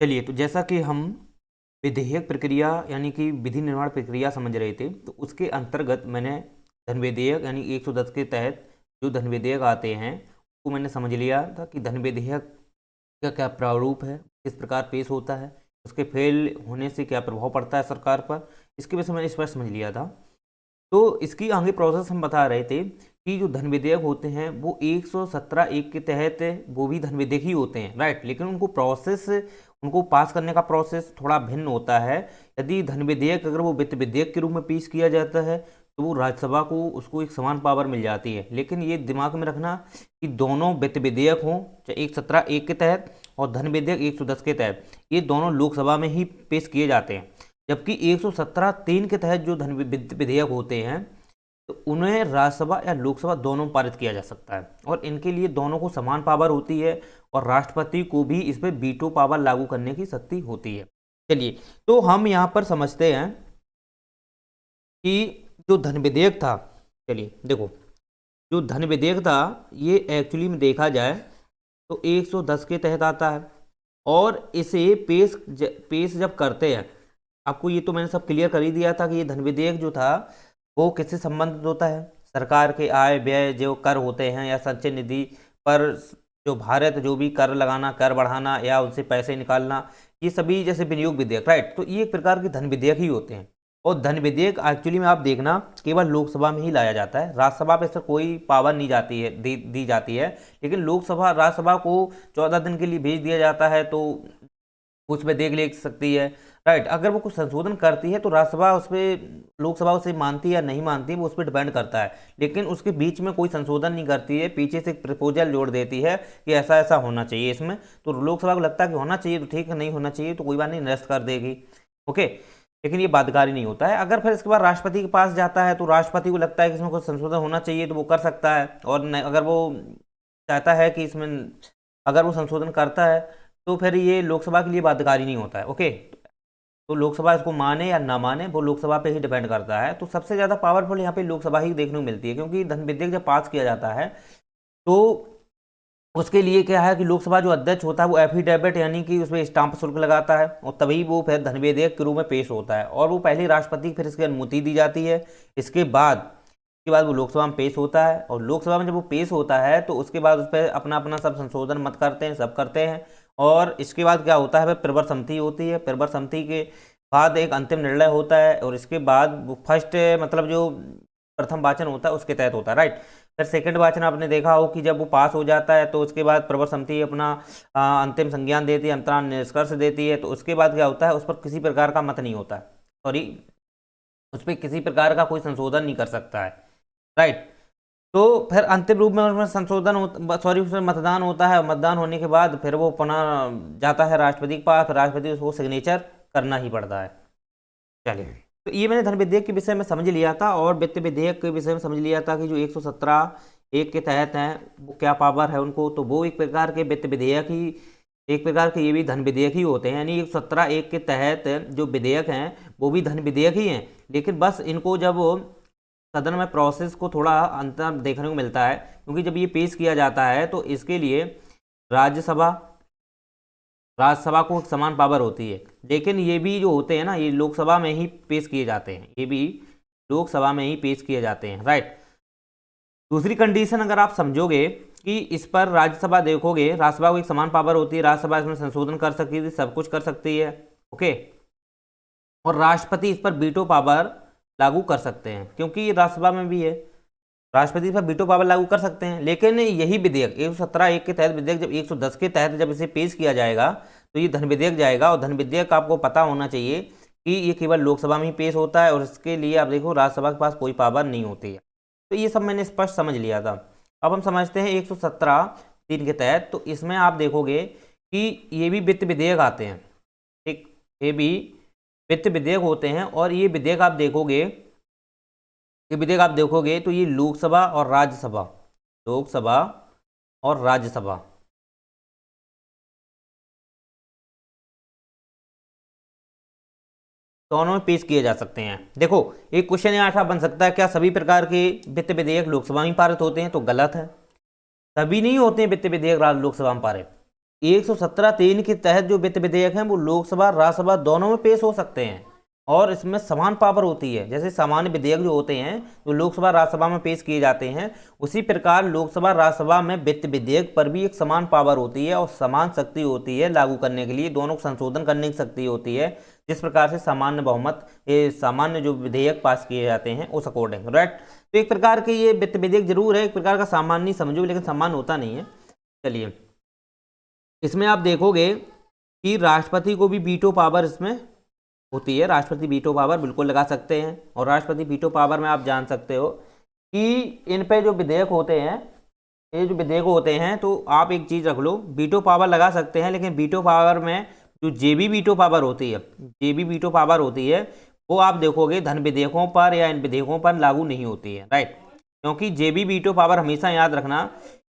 चलिए, तो जैसा कि हम विधेयक प्रक्रिया यानी कि विधि निर्माण प्रक्रिया समझ रहे थे, तो उसके अंतर्गत मैंने धन विधेयक यानी 110 के तहत जो धन विधेयक आते हैं वो मैंने समझ लिया था कि धन विधेयक का क्या प्रारूप है, किस प्रकार पेश होता है, उसके फेल होने से क्या प्रभाव पड़ता है सरकार पर, इसके विषय में मैंने स्पष्ट समझ लिया था। तो इसकी आगे प्रोसेस हम बता रहे थे कि जो धन विधेयक होते हैं वो 117 एक के तहत वो भी धन विधेयक ही होते हैं, राइट। लेकिन उनको प्रोसेस, उनको पास करने का प्रोसेस थोड़ा भिन्न होता है। यदि धन विधेयक अगर वो वित्त विधेयक के रूप में पेश किया जाता है तो वो राज्यसभा को उसको एक समान पावर मिल जाती है। लेकिन ये दिमाग में रखना कि दोनों वित्त विधेयक हों, चाहे 117 एक के तहत और धन विधेयक 110 के तहत, ये दोनों लोकसभा में ही पेश किए जाते हैं। जबकि 117 3 के तहत जो धन विधेयक होते हैं तो उन्हें राज्यसभा या लोकसभा दोनों में पारित किया जा सकता है और इनके लिए दोनों को समान पावर होती है और राष्ट्रपति को भी इस पर वीटो पावर लागू करने की शक्ति होती है। चलिए, तो हम यहाँ पर समझते हैं कि जो धन विधेयक था, चलिए देखो, जो धन विधेयक था ये एक्चुअली में देखा जाए तो 110 के तहत आता है और इसे पेश जब करते हैं, आपको ये तो मैंने सब क्लियर कर ही दिया था कि ये धन विधेयक जो था वो किससे संबंधित होता है, सरकार के आय व्यय जो कर होते हैं या संचय निधि पर जो भारत जो भी कर लगाना, कर बढ़ाना या उनसे पैसे निकालना, ये सभी जैसे विनियोग विधेयक, राइट। तो ये एक प्रकार के धन विधेयक ही होते हैं और धन विधेयक एक्चुअली में आप देखना केवल लोकसभा में ही लाया जाता है, राज्यसभा पे इससे कोई पावर नहीं जाती है, दी जाती है। लेकिन लोकसभा, राज्यसभा को 14 दिन के लिए भेज दिया जाता है तो उसमें देख ले सकती है, राइट। अगर वो कुछ संशोधन करती है तो राज्यसभा उस पर, लोकसभा उसे मानती है या नहीं मानती है वो उस पर डिपेंड करता है। लेकिन उसके बीच में कोई संशोधन नहीं करती है, पीछे से एक प्रपोजल जोड़ देती है कि ऐसा ऐसा होना चाहिए इसमें, तो लोकसभा को लगता है कि होना चाहिए तो ठीक है, नहीं होना चाहिए तो कोई बात नहीं, निरस्त कर देगी, ओके। लेकिन ये बाध्यकारी नहीं होता है। अगर फिर इसके बाद राष्ट्रपति के पास जाता है तो राष्ट्रपति को लगता है कि इसमें कुछ संशोधन होना चाहिए तो वो कर सकता है, और अगर वो चाहता है कि इसमें अगर वो संशोधन करता है तो फिर ये लोकसभा के लिए बाध्यकारी नहीं होता है, ओके। तो लोकसभा इसको माने या ना माने वो लोकसभा पे ही डिपेंड करता है। तो सबसे ज़्यादा पावरफुल यहाँ पे लोकसभा ही देखने को मिलती है, क्योंकि धन विधेयक जब पास किया जाता है तो उसके लिए क्या है कि लोकसभा जो अध्यक्ष होता है वो एफिडेविट यानी कि उसमें स्टाम्प शुल्क लगाता है और तभी वो फिर धन विधेयक के रूप में पेश होता है और वो पहले राष्ट्रपति फिर इसकी अनुमति दी जाती है। इसके बाद वो लोकसभा में पेश होता है और लोकसभा में जब वो पेश होता है तो उसके बाद उस पर अपना अपना सब संशोधन मत करते हैं, सब करते हैं। और इसके बाद क्या होता है, फिर प्रवर समिति होती है, प्रवर समिति के बाद एक अंतिम निर्णय होता है और इसके बाद वो फर्स्ट, मतलब जो प्रथम वाचन होता है उसके तहत होता है, राइट। फिर सेकंड वाचन आपने देखा हो कि जब वो पास हो जाता है तो उसके बाद प्रवर समिति अपना अंतिम संज्ञान देती है, अंतराल निष्कर्ष देती है। तो उसके बाद क्या होता है, उस पर किसी प्रकार का मत नहीं होता है, सॉरी, उस पर किसी प्रकार का कोई संशोधन नहीं कर सकता है, राइट। तो फिर अंतिम रूप में उसमें संशोधन सॉरी उसमें मतदान होता है, मतदान होने के बाद फिर वो पुनः जाता है राष्ट्रपति के पास, राष्ट्रपति उसको सिग्नेचर करना ही पड़ता है। चलिए, तो ये मैंने धन विधेयक के विषय में समझ लिया था और वित्त विधेयक के विषय में समझ लिया था कि जो 117 एक के तहत हैं वो क्या पावर है उनको, तो वो एक प्रकार के वित्त विधेयक ही, एक प्रकार के ये भी धन विधेयक ही होते हैं। यानी 117 एक के तहत जो विधेयक हैं वो भी धन विधेयक ही हैं, लेकिन बस इनको जब सदन में प्रोसेस को थोड़ा अंतर देखने को मिलता है, क्योंकि जब ये पेश किया जाता है तो इसके लिए राज्यसभा राज्यसभा को समान पावर होती है। लेकिन ये भी जो होते हैं ना, ये लोकसभा में ही पेश किए जाते हैं, ये भी लोकसभा में ही पेश किए जाते हैं, राइट। दूसरी कंडीशन अगर आप समझोगे कि इस पर राज्यसभा देखोगे, राज्यसभा को एक समान पावर होती है, राज्यसभा इसमें संशोधन कर सकती है, सब कुछ कर सकती है, ओके। और राष्ट्रपति इस पर वीटो पावर लागू कर सकते हैं, क्योंकि ये राज्यसभा में भी है, राष्ट्रपति इस पर वीटो पावर लागू कर सकते हैं। लेकिन यही विधेयक 117 एक के तहत विधेयक जब 110 के तहत जब इसे पेश किया जाएगा तो ये धन विधेयक जाएगा। और धन विधेयक आपको पता होना चाहिए कि ये केवल लोकसभा में ही पेश होता है और इसके लिए आप देखो राज्यसभा के पास कोई पावर नहीं होती है। तो ये सब मैंने स्पष्ट समझ लिया था। अब हम समझते हैं 117 3 के तहत। तो इसमें आप देखोगे कि ये भी वित्त विधेयक आते हैं, ठीक, ये भी वित्त विधेयक होते हैं और ये विधेयक आप देखोगे, ये विधेयक आप देखोगे तो ये लोकसभा और राज्यसभा, लोकसभा और राज्यसभा दोनों में पेश किए जा सकते हैं। देखो, एक क्वेश्चन यहाँ ऐसा बन सकता है, क्या सभी प्रकार के वित्त विधेयक लोकसभा में पारित होते हैं? तो गलत है, सभी नहीं होते हैं वित्त विधेयक लोकसभा में पारित। 117(3) के तहत जो वित्त विधेयक हैं वो लोकसभा राज्यसभा दोनों में पेश हो सकते हैं और इसमें समान पावर होती है। जैसे सामान्य विधेयक जो होते हैं जो लोकसभा राज्यसभा में पेश किए जाते हैं, उसी प्रकार लोकसभा राज्यसभा में वित्त विधेयक पर भी एक समान पावर होती है और समान शक्ति होती है लागू करने के लिए, दोनों को संशोधन करने की शक्ति होती है। जिस प्रकार से सामान्य बहुमत, ये सामान्य जो विधेयक पास किए जाते हैं उस अकॉर्डिंग, राइट। तो एक प्रकार के ये वित्त विधेयक जरूर है, एक प्रकार का सामान्य समझो, लेकिन समान होता नहीं है। चलिए, इसमें आप देखोगे कि राष्ट्रपति को भी वीटो पावर इसमें होती है। राष्ट्रपति वीटो पावर बिल्कुल लगा सकते हैं और राष्ट्रपति वीटो पावर में आप जान सकते हो कि इन पे जो विधेयक होते हैं, ये जो विधेयक होते हैं, तो आप एक चीज़ रख लो, वीटो पावर लगा सकते हैं, लेकिन वीटो पावर में जो जेबी वीटो पावर होती है, जेबी वीटो पावर होती है, वो आप देखोगे धन विधेयकों पर या इन विधेयकों पर लागू नहीं होती है, राइट। क्योंकि जेबी वीटो पावर हमेशा याद रखना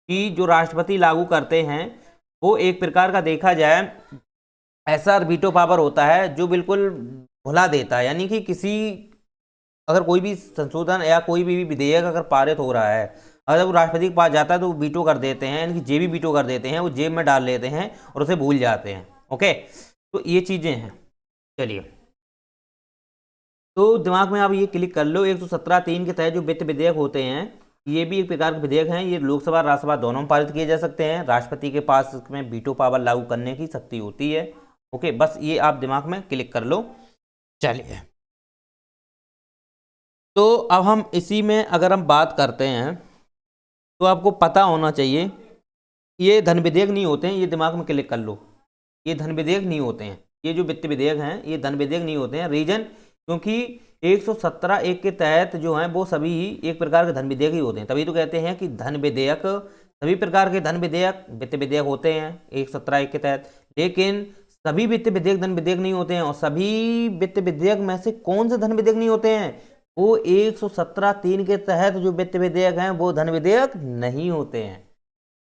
कि जो राष्ट्रपति लागू करते हैं वो एक प्रकार का देखा जाए ऐसा वीटो पावर होता है जो बिल्कुल भुला देता है। यानी कि किसी, अगर कोई भी संशोधन या कोई भी विधेयक अगर पारित हो रहा है, अगर वो राष्ट्रपति के पास जाता है तो वो वीटो कर देते हैं, यानी कि जेबी वीटो कर देते हैं, वो जेब में डाल लेते हैं और उसे भूल जाते हैं। ओके, तो ये चीज़ें हैं। चलिए, तो दिमाग में आप ये क्लिक कर लो, 117(3) के तहत जो वित्त विधेयक होते हैं ये भी एक प्रकार के विधेयक हैं। ये लोकसभा राज्यसभा दोनों में पारित किए जा सकते हैं। राष्ट्रपति के पास इसमें वीटो पावर लागू करने की शक्ति होती है। ओके, बस ये आप दिमाग में क्लिक कर लो। चलिए, तो अब हम इसी में अगर हम बात करते हैं तो आपको पता होना चाहिए ये धन विधेयक नहीं होते हैं, ये दिमाग में क्लिक कर लो, ये धन विधेयक नहीं होते हैं। ये जो वित्त विधेयक हैं ये धन विधेयक नहीं होते हैं। रीजन, क्योंकि 117(1) के तहत जो हैं वो सभी एक प्रकार के धन विधेयक ही होते हैं। तभी तो कहते हैं कि धन विधेयक, सभी प्रकार के धन विधेयक वित्त विधेयक होते हैं 117(1) के तहत, लेकिन सभी वित्त विधेयक धन विधेयक नहीं होते हैं। और सभी वित्त विधेयक में से कौन से धन विधेयक नहीं होते हैं? वो 117(3) के तहत जो वित्त विधेयक हैं वो धन विधेयक नहीं होते हैं।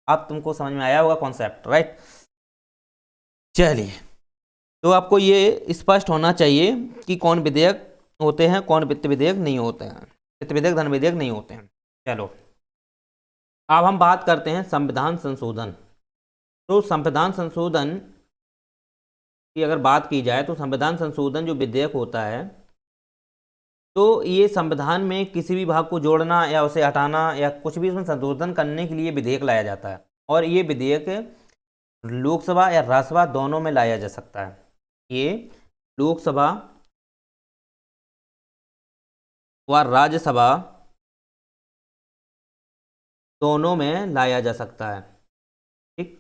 अब तुमको समझ में आया होगा कॉन्सेप्ट, राइट। चलिए, तो आपको ये स्पष्ट होना चाहिए कि कौन विधेयक होते हैं, कौन वित्त विधेयक नहीं होते हैं। वित्त विधेयक धन विधेयक नहीं होते हैं। चलो, अब हम बात करते हैं संविधान संशोधन। तो संविधान संशोधन की अगर बात की जाए तो संविधान संशोधन जो विधेयक होता है, तो ये संविधान में किसी भी भाग को जोड़ना या उसे हटाना या कुछ भी उसमें संशोधन करने के लिए विधेयक लाया जाता है। और ये विधेयक लोकसभा या राज्यसभा दोनों में लाया जा सकता है। ये लोकसभा व राज्यसभा दोनों में लाया जा सकता है, ठीक।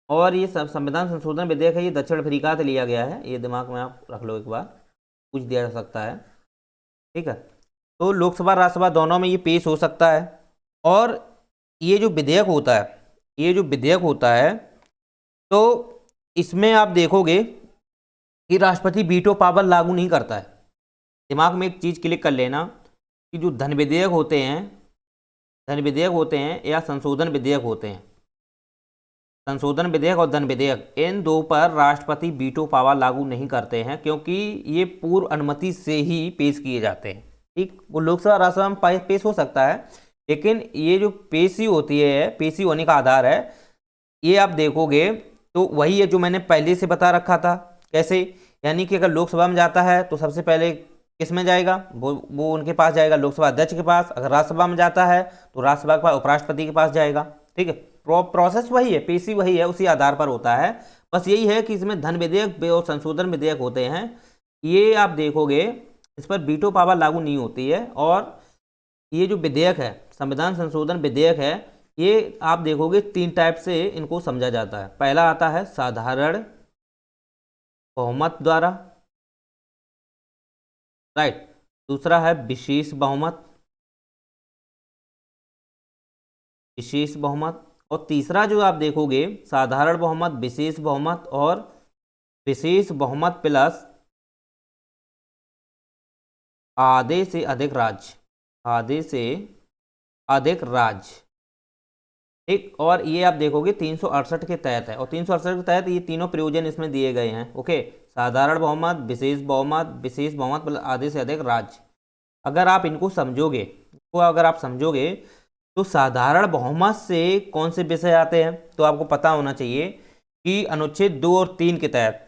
और ये सब संविधान संशोधन विधेयक है, ये दक्षिण अफ्रीका से लिया गया है। ये दिमाग में आप रख लो, एक बार पूछ दिया जा सकता है, ठीक है। तो लोकसभा राज्यसभा दोनों में ये पेश हो सकता है। और ये जो विधेयक होता है, ये जो विधेयक होता है, तो इसमें आप देखोगे कि राष्ट्रपति वीटो पावर लागू नहीं करता है। दिमाग में एक चीज़ क्लिक कर लेना कि जो धन विधेयक होते हैं, धन विधेयक होते हैं या संशोधन विधेयक होते हैं, संशोधन विधेयक और धन विधेयक, इन दो पर राष्ट्रपति वीटो पावर लागू नहीं करते हैं, क्योंकि ये पूर्व अनुमति से ही पेश किए जाते हैं, ठीक। वो लोकसभा राज्यसभा में पेश हो सकता है, लेकिन ये जो पेशी होती है, पेशी होने का आधार है, ये आप देखोगे तो वही है जो मैंने पहले से बता रखा था। कैसे? यानी कि अगर लोकसभा में जाता है तो सबसे पहले किस में जाएगा? वो उनके पास जाएगा, लोकसभा अध्यक्ष के पास। अगर राज्यसभा में जाता है तो राज्यसभा के पास उपराष्ट्रपति के पास जाएगा, ठीक है। प्रोसेस वही है, पेशी वही है, उसी आधार पर होता है। बस यही है कि इसमें धन विधेयक और संशोधन विधेयक होते हैं, ये आप देखोगे इस पर वीटो पावर लागू नहीं होती है। और ये जो विधेयक है, संविधान संशोधन विधेयक है, ये आप देखोगे 3 टाइप से इनको समझा जाता है। पहला आता है साधारण बहुमत द्वारा, राइट। दूसरा है विशेष बहुमत, विशेष बहुमत। और तीसरा जो आप देखोगे साधारण बहुमत, विशेष बहुमत और विशेष बहुमत प्लस आधे से अधिक राज्य, आधे से अधिक राज्य, ठीक। और ये आप देखोगे 368 के तहत है, और 368 के तहत ये तीनों प्रयोजन इसमें दिए गए हैं। ओके, साधारण बहुमत, विशेष बहुमत, विशेष बहुमत प्लस आधे से अधिक राज्य। अगर आप इनको समझोगे, तो अगर आप समझोगे तो साधारण बहुमत से कौन से विषय आते हैं, तो आपको पता होना चाहिए कि अनुच्छेद 2 और 3 के तहत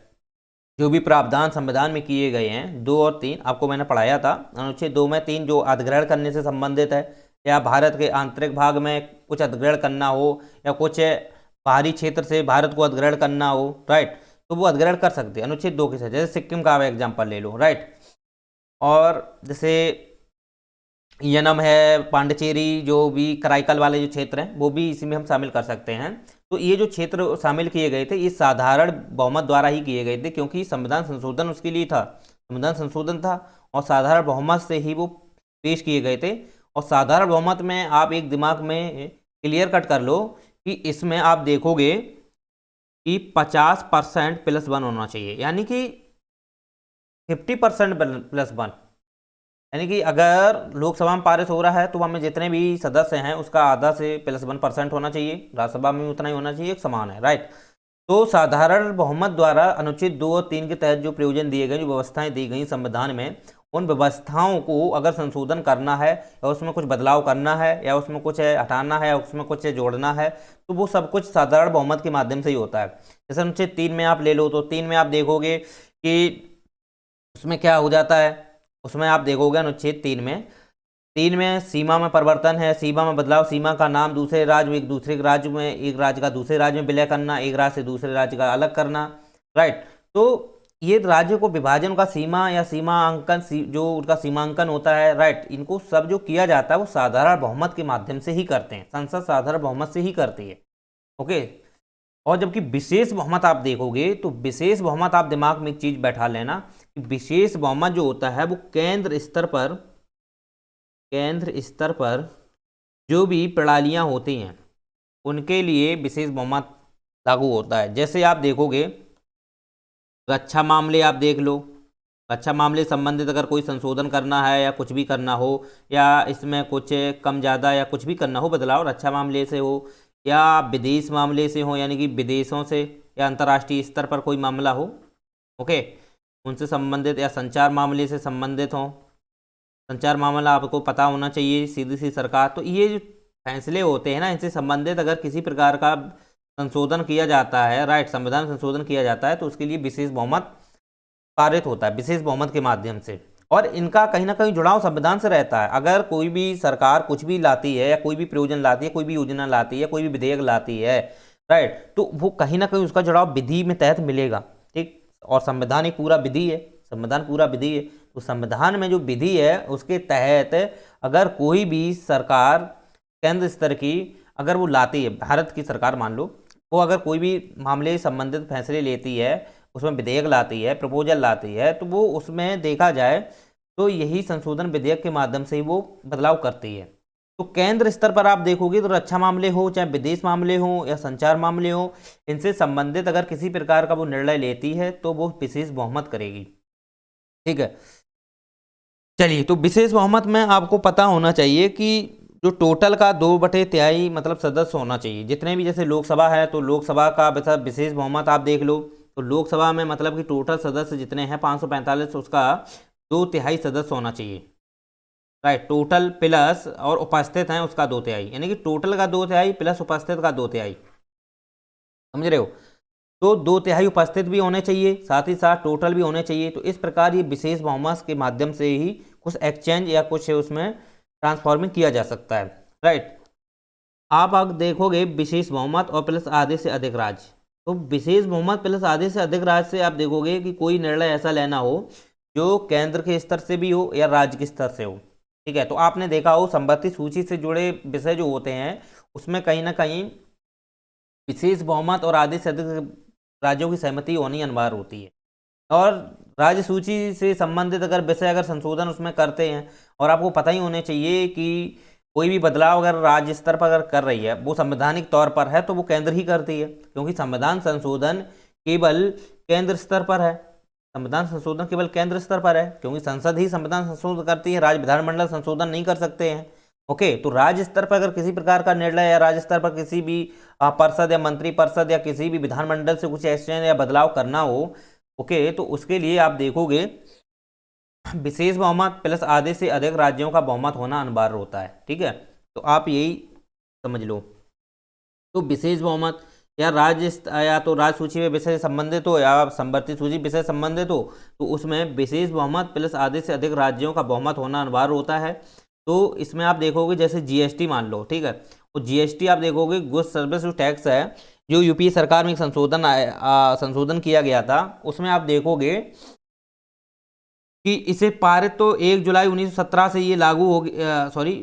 जो भी प्रावधान संविधान में किए गए हैं, 2 और 3 आपको मैंने पढ़ाया था। अनुच्छेद 2 में 3 जो अधिग्रहण करने से संबंधित है, या भारत के आंतरिक भाग में कुछ अधिग्रहण करना हो, या कुछ बाहरी क्षेत्र से भारत को अधिग्रहण करना हो, राइट, तो वो अधिग्रहण कर सकते हैं अनुच्छेद 2 के साथ। जैसे सिक्किम का आप एग्जाम्पल ले लो, राइट, और जैसे यनम है, पांडिचेरी, जो भी कराईकल वाले जो क्षेत्र हैं वो भी इसी में हम शामिल कर सकते हैं। तो ये जो क्षेत्र शामिल किए गए थे ये साधारण बहुमत द्वारा ही किए गए थे, क्योंकि संविधान संशोधन उसके लिए था, संविधान संशोधन था, और साधारण बहुमत से ही वो पेश किए गए थे। और साधारण बहुमत में आप एक दिमाग में क्लियर कट कर लो कि इसमें आप देखोगे कि 50% +1 होना चाहिए, यानी कि 50% +1, यानी कि अगर लोकसभा में पारित हो रहा है तो वहाँ में जितने भी सदस्य हैं उसका आधा से +1% होना चाहिए, राज्यसभा में उतना ही होना चाहिए, एक समान है, राइट। तो साधारण बहुमत द्वारा अनुच्छेद 2 और 3 के तहत जो प्रयोजन दिए गए, जो व्यवस्थाएं दी गई संविधान में, उन व्यवस्थाओं को अगर संशोधन करना है या उसमें कुछ बदलाव करना है या उसमें कुछ हटाना है या उसमें कुछ जोड़ना है, तो वो सब कुछ साधारण बहुमत के माध्यम से ही होता है। जैसे अनुच्छेद 3 में आप ले लो, तो 3 में आप देखोगे कि उसमें क्या हो जाता है, उसमें आप देखोगे अनुच्छेद 3 में सीमा में परिवर्तन है, सीमा में बदलाव, सीमा का नाम दूसरे राज्य, एक दूसरे राज्य में, एक राज्य का दूसरे राज्य में विलय करना, एक राज्य से दूसरे राज्य का अलग करना, राइट। तो ये राज्य को विभाजन का सीमा या सीमांकन जो उनका सीमांकन होता है, राइट, इनको सब जो किया जाता है वो साधारण बहुमत के माध्यम से ही करते हैं, संसद साधारण बहुमत से ही करती है, ओके। और जबकि विशेष बहुमत आप देखोगे तो विशेष बहुमत आप दिमाग में एक चीज बैठा लेना कि विशेष बहुमत जो होता है वो केंद्र स्तर पर जो भी प्रणालियां होती हैं उनके लिए विशेष बहुमत लागू होता है। जैसे आप देखोगे रक्षा मामले, आप देख लो, रक्षा मामले संबंधित अगर कोई संशोधन करना है या कुछ भी करना हो, या इसमें कुछ कम ज़्यादा या कुछ भी करना हो, बदलाव रक्षा मामले से हो या विदेश मामले से हो, यानी कि विदेशों से या अंतर्राष्ट्रीय स्तर पर कोई मामला हो, ओके, उनसे संबंधित, या संचार मामले से संबंधित हो, संचार मामला आपको पता होना चाहिए, सीधी सी सरकार। तो ये जो फैसले होते हैं ना, इनसे संबंधित अगर किसी प्रकार का संशोधन किया जाता है, राइट, संविधान संशोधन किया जाता है, तो उसके लिए विशेष बहुमत पारित होता है, विशेष बहुमत के माध्यम से। और इनका कहीं ना कहीं जुड़ाव संविधान से रहता है। अगर कोई भी सरकार कुछ भी लाती है या कोई भी प्रयोजन लाती है, कोई भी योजना लाती है, कोई भी विधेयक लाती है, राइट, तो वो कहीं ना कहीं उसका जुड़ाव विधि में तहत मिलेगा, ठीक। और संविधान एक पूरा विधि है, संविधान पूरा विधि है, तो संविधान में जो विधि है उसके तहत अगर कोई भी सरकार केंद्र स्तर की अगर वो लाती है, भारत की सरकार मान लो, वो अगर कोई भी मामले संबंधित फैसले लेती है, उसमें विधेयक लाती है, प्रपोजल लाती है, तो वो उसमें देखा जाए तो यही संशोधन विधेयक के माध्यम से ही वो बदलाव करती है। तो केंद्र स्तर पर आप देखोगे तो रक्षा मामले हो, चाहे विदेश मामले हो या संचार मामले हो, इनसे संबंधित अगर किसी प्रकार का वो निर्णय लेती है तो वो विशेष बहुमत करेगी, ठीक है। चलिए, तो विशेष बहुमत में आपको पता होना चाहिए कि जो टोटल का 2/3 मतलब सदस्य होना चाहिए, जितने भी, जैसे लोकसभा है तो लोकसभा का विशेष बहुमत आप देख लो, तो लोकसभा में मतलब कि टोटल सदस्य जितने हैं 545, उसका 2/3 सदस्य होना चाहिए, राइट, टोटल प्लस और उपस्थित हैं उसका 2/3, यानी कि टोटल का 2/3 प्लस उपस्थित का 2/3, समझ रहे हो। तो 2/3 उपस्थित भी होने चाहिए, साथ ही साथ टोटल भी होने चाहिए। तो इस प्रकार ये विशेष बहुमत के माध्यम से ही कुछ एक्सचेंज या कुछ उसमें ट्रांसफॉर्मिंग किया जा सकता है, राइट। आप अगर देखोगे विशेष बहुमत और प्लस आधे से अधिक राज्य, तो विशेष बहुमत प्लस आधे से अधिक राज्य से आप देखोगे कि कोई निर्णय ऐसा लेना हो जो केंद्र के स्तर से भी हो या राज्य के स्तर से हो, ठीक है। तो आपने देखा हो संपत्ति सूची से जुड़े विषय जो होते हैं उसमें कहीं ना कहीं विशेष बहुमत और आधे से अधिक राज्यों की सहमति होनी अनिवार्य होती है। और राज्य सूची से संबंधित अगर विषय अगर संशोधन उसमें करते हैं, और आपको पता ही होने चाहिए कि कोई भी बदलाव अगर राज्य स्तर पर अगर कर रही है वो संवैधानिक तौर पर है तो वो केंद्र ही करती है, क्योंकि संविधान संशोधन केवल केंद्र स्तर पर है, संविधान संशोधन केवल केंद्र स्तर पर है, क्योंकि संसद ही संविधान संशोधन करती है, राज्य विधानमंडल संशोधन नहीं कर सकते हैं, ओके। तो राज्य स्तर पर अगर किसी प्रकार का निर्णय या राज्य स्तर पर किसी भी परिषद या मंत्री परिषद या किसी भी विधानमंडल से कुछ एक्सचेंज या बदलाव करना हो, ओके, तो उसके लिए आप देखोगे विशेष बहुमत प्लस आधे से अधिक राज्यों का बहुमत होना अनिवार्य होता है, ठीक है। तो आप यही समझ लो। तो विशेष बहुमत या या तो राज्य सूची में विषय संबंधित हो या संवर्ती सूची विषय संबंधित हो, तो उसमें विशेष बहुमत प्लस आधे से अधिक राज्यों का बहुमत होना अनिवार्य होता है। तो इसमें आप देखोगे जैसे जीएसटी मान लो, ठीक है, तो जीएसटी आप देखोगे गुड्स सर्विस टैक्स है, जो यूपीए सरकार में एक संशोधन किया गया था, उसमें आप देखोगे कि इसे पारित तो 1 जुलाई 1917 से ये लागू हो गया, सॉरी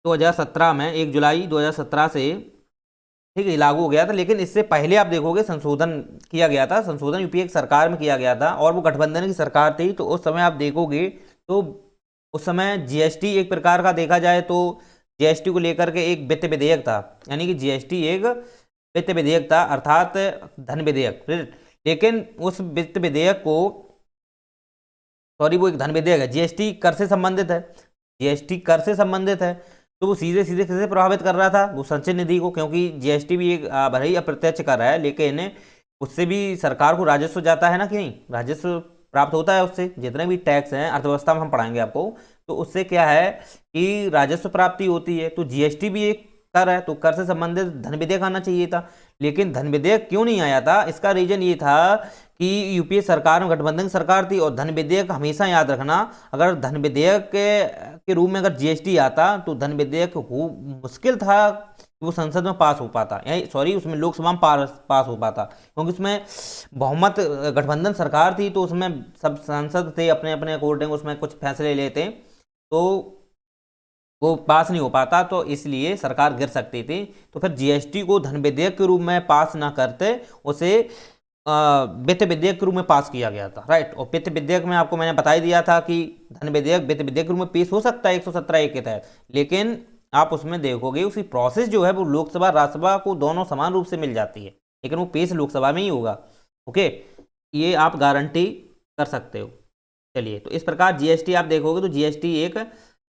2017 में 1 जुलाई 2017 से, ठीक है, लागू हो गया था। लेकिन इससे पहले आप देखोगे संशोधन किया गया था, संशोधन यूपीए की सरकार में किया गया था और वो गठबंधन की सरकार थी। तो उस समय आप देखोगे तो उस समय जीएसटी एक प्रकार का देखा जाए तो जीएसटी को लेकर के एक वित्त विधेयक था, यानी कि जीएसटी एक वित्त विधेयक था, अर्थात धन विधेयक। लेकिन उस वित्त विधेयक को, सॉरी वो एक धन विधेयक है, जीएसटी कर से संबंधित है, जीएसटी कर से संबंधित है, तो वो सीधे सीधे किसे प्रभावित कर रहा था, वो संचय निधि को, क्योंकि जीएसटी भी एक भले ही अप्रत्यक्ष कर रहा है लेकिन उससे भी सरकार को राजस्व जाता है ना, कि नहीं, राजस्व प्राप्त होता है उससे, जितने भी टैक्स हैं अर्थव्यवस्था में हम पढ़ाएंगे आपको, तो उससे क्या है कि राजस्व प्राप्ति होती है। तो जीएसटी भी एक कर है, तो कर से संबंधित धन विधेयक आना चाहिए था, लेकिन धन विधेयक क्यों नहीं आया था, इसका रीजन ये था कि यूपीए सरकार में गठबंधन सरकार थी और धन विधेयक हमेशा याद रखना, अगर धन विधेयक के रूप में अगर जीएसटी आता तो धन विधेयक मुश्किल था कि वो संसद में पास हो पाता, यानी सॉरी उसमें लोकसभा में पास हो पाता, क्योंकि उसमें बहुमत गठबंधन सरकार थी, तो उसमें सब सांसद थे अपने अपने अकॉर्डिंग उसमें कुछ फैसले लेते, तो वो पास नहीं हो पाता, तो इसलिए सरकार गिर सकती थी। तो फिर जीएसटी को धन विधेयक के रूप में पास ना करते उसे वित्त विधेयक के रूप में पास किया गया था, राइट। और वित्त विधेयक में आपको मैंने बता ही दिया था कि धन विधेयक वित्त विधेयक के रूप में पेश हो सकता है 117 के तहत, लेकिन आप उसमें देखोगे उसकी प्रोसेस जो है वो लोकसभा राज्यसभा को दोनों समान रूप से मिल जाती है, लेकिन वो पेश लोकसभा में ही होगा। ओके, ये आप गारंटी कर सकते हो। चलिए, तो इस प्रकार जीएसटी आप देखोगे तो जीएसटी एक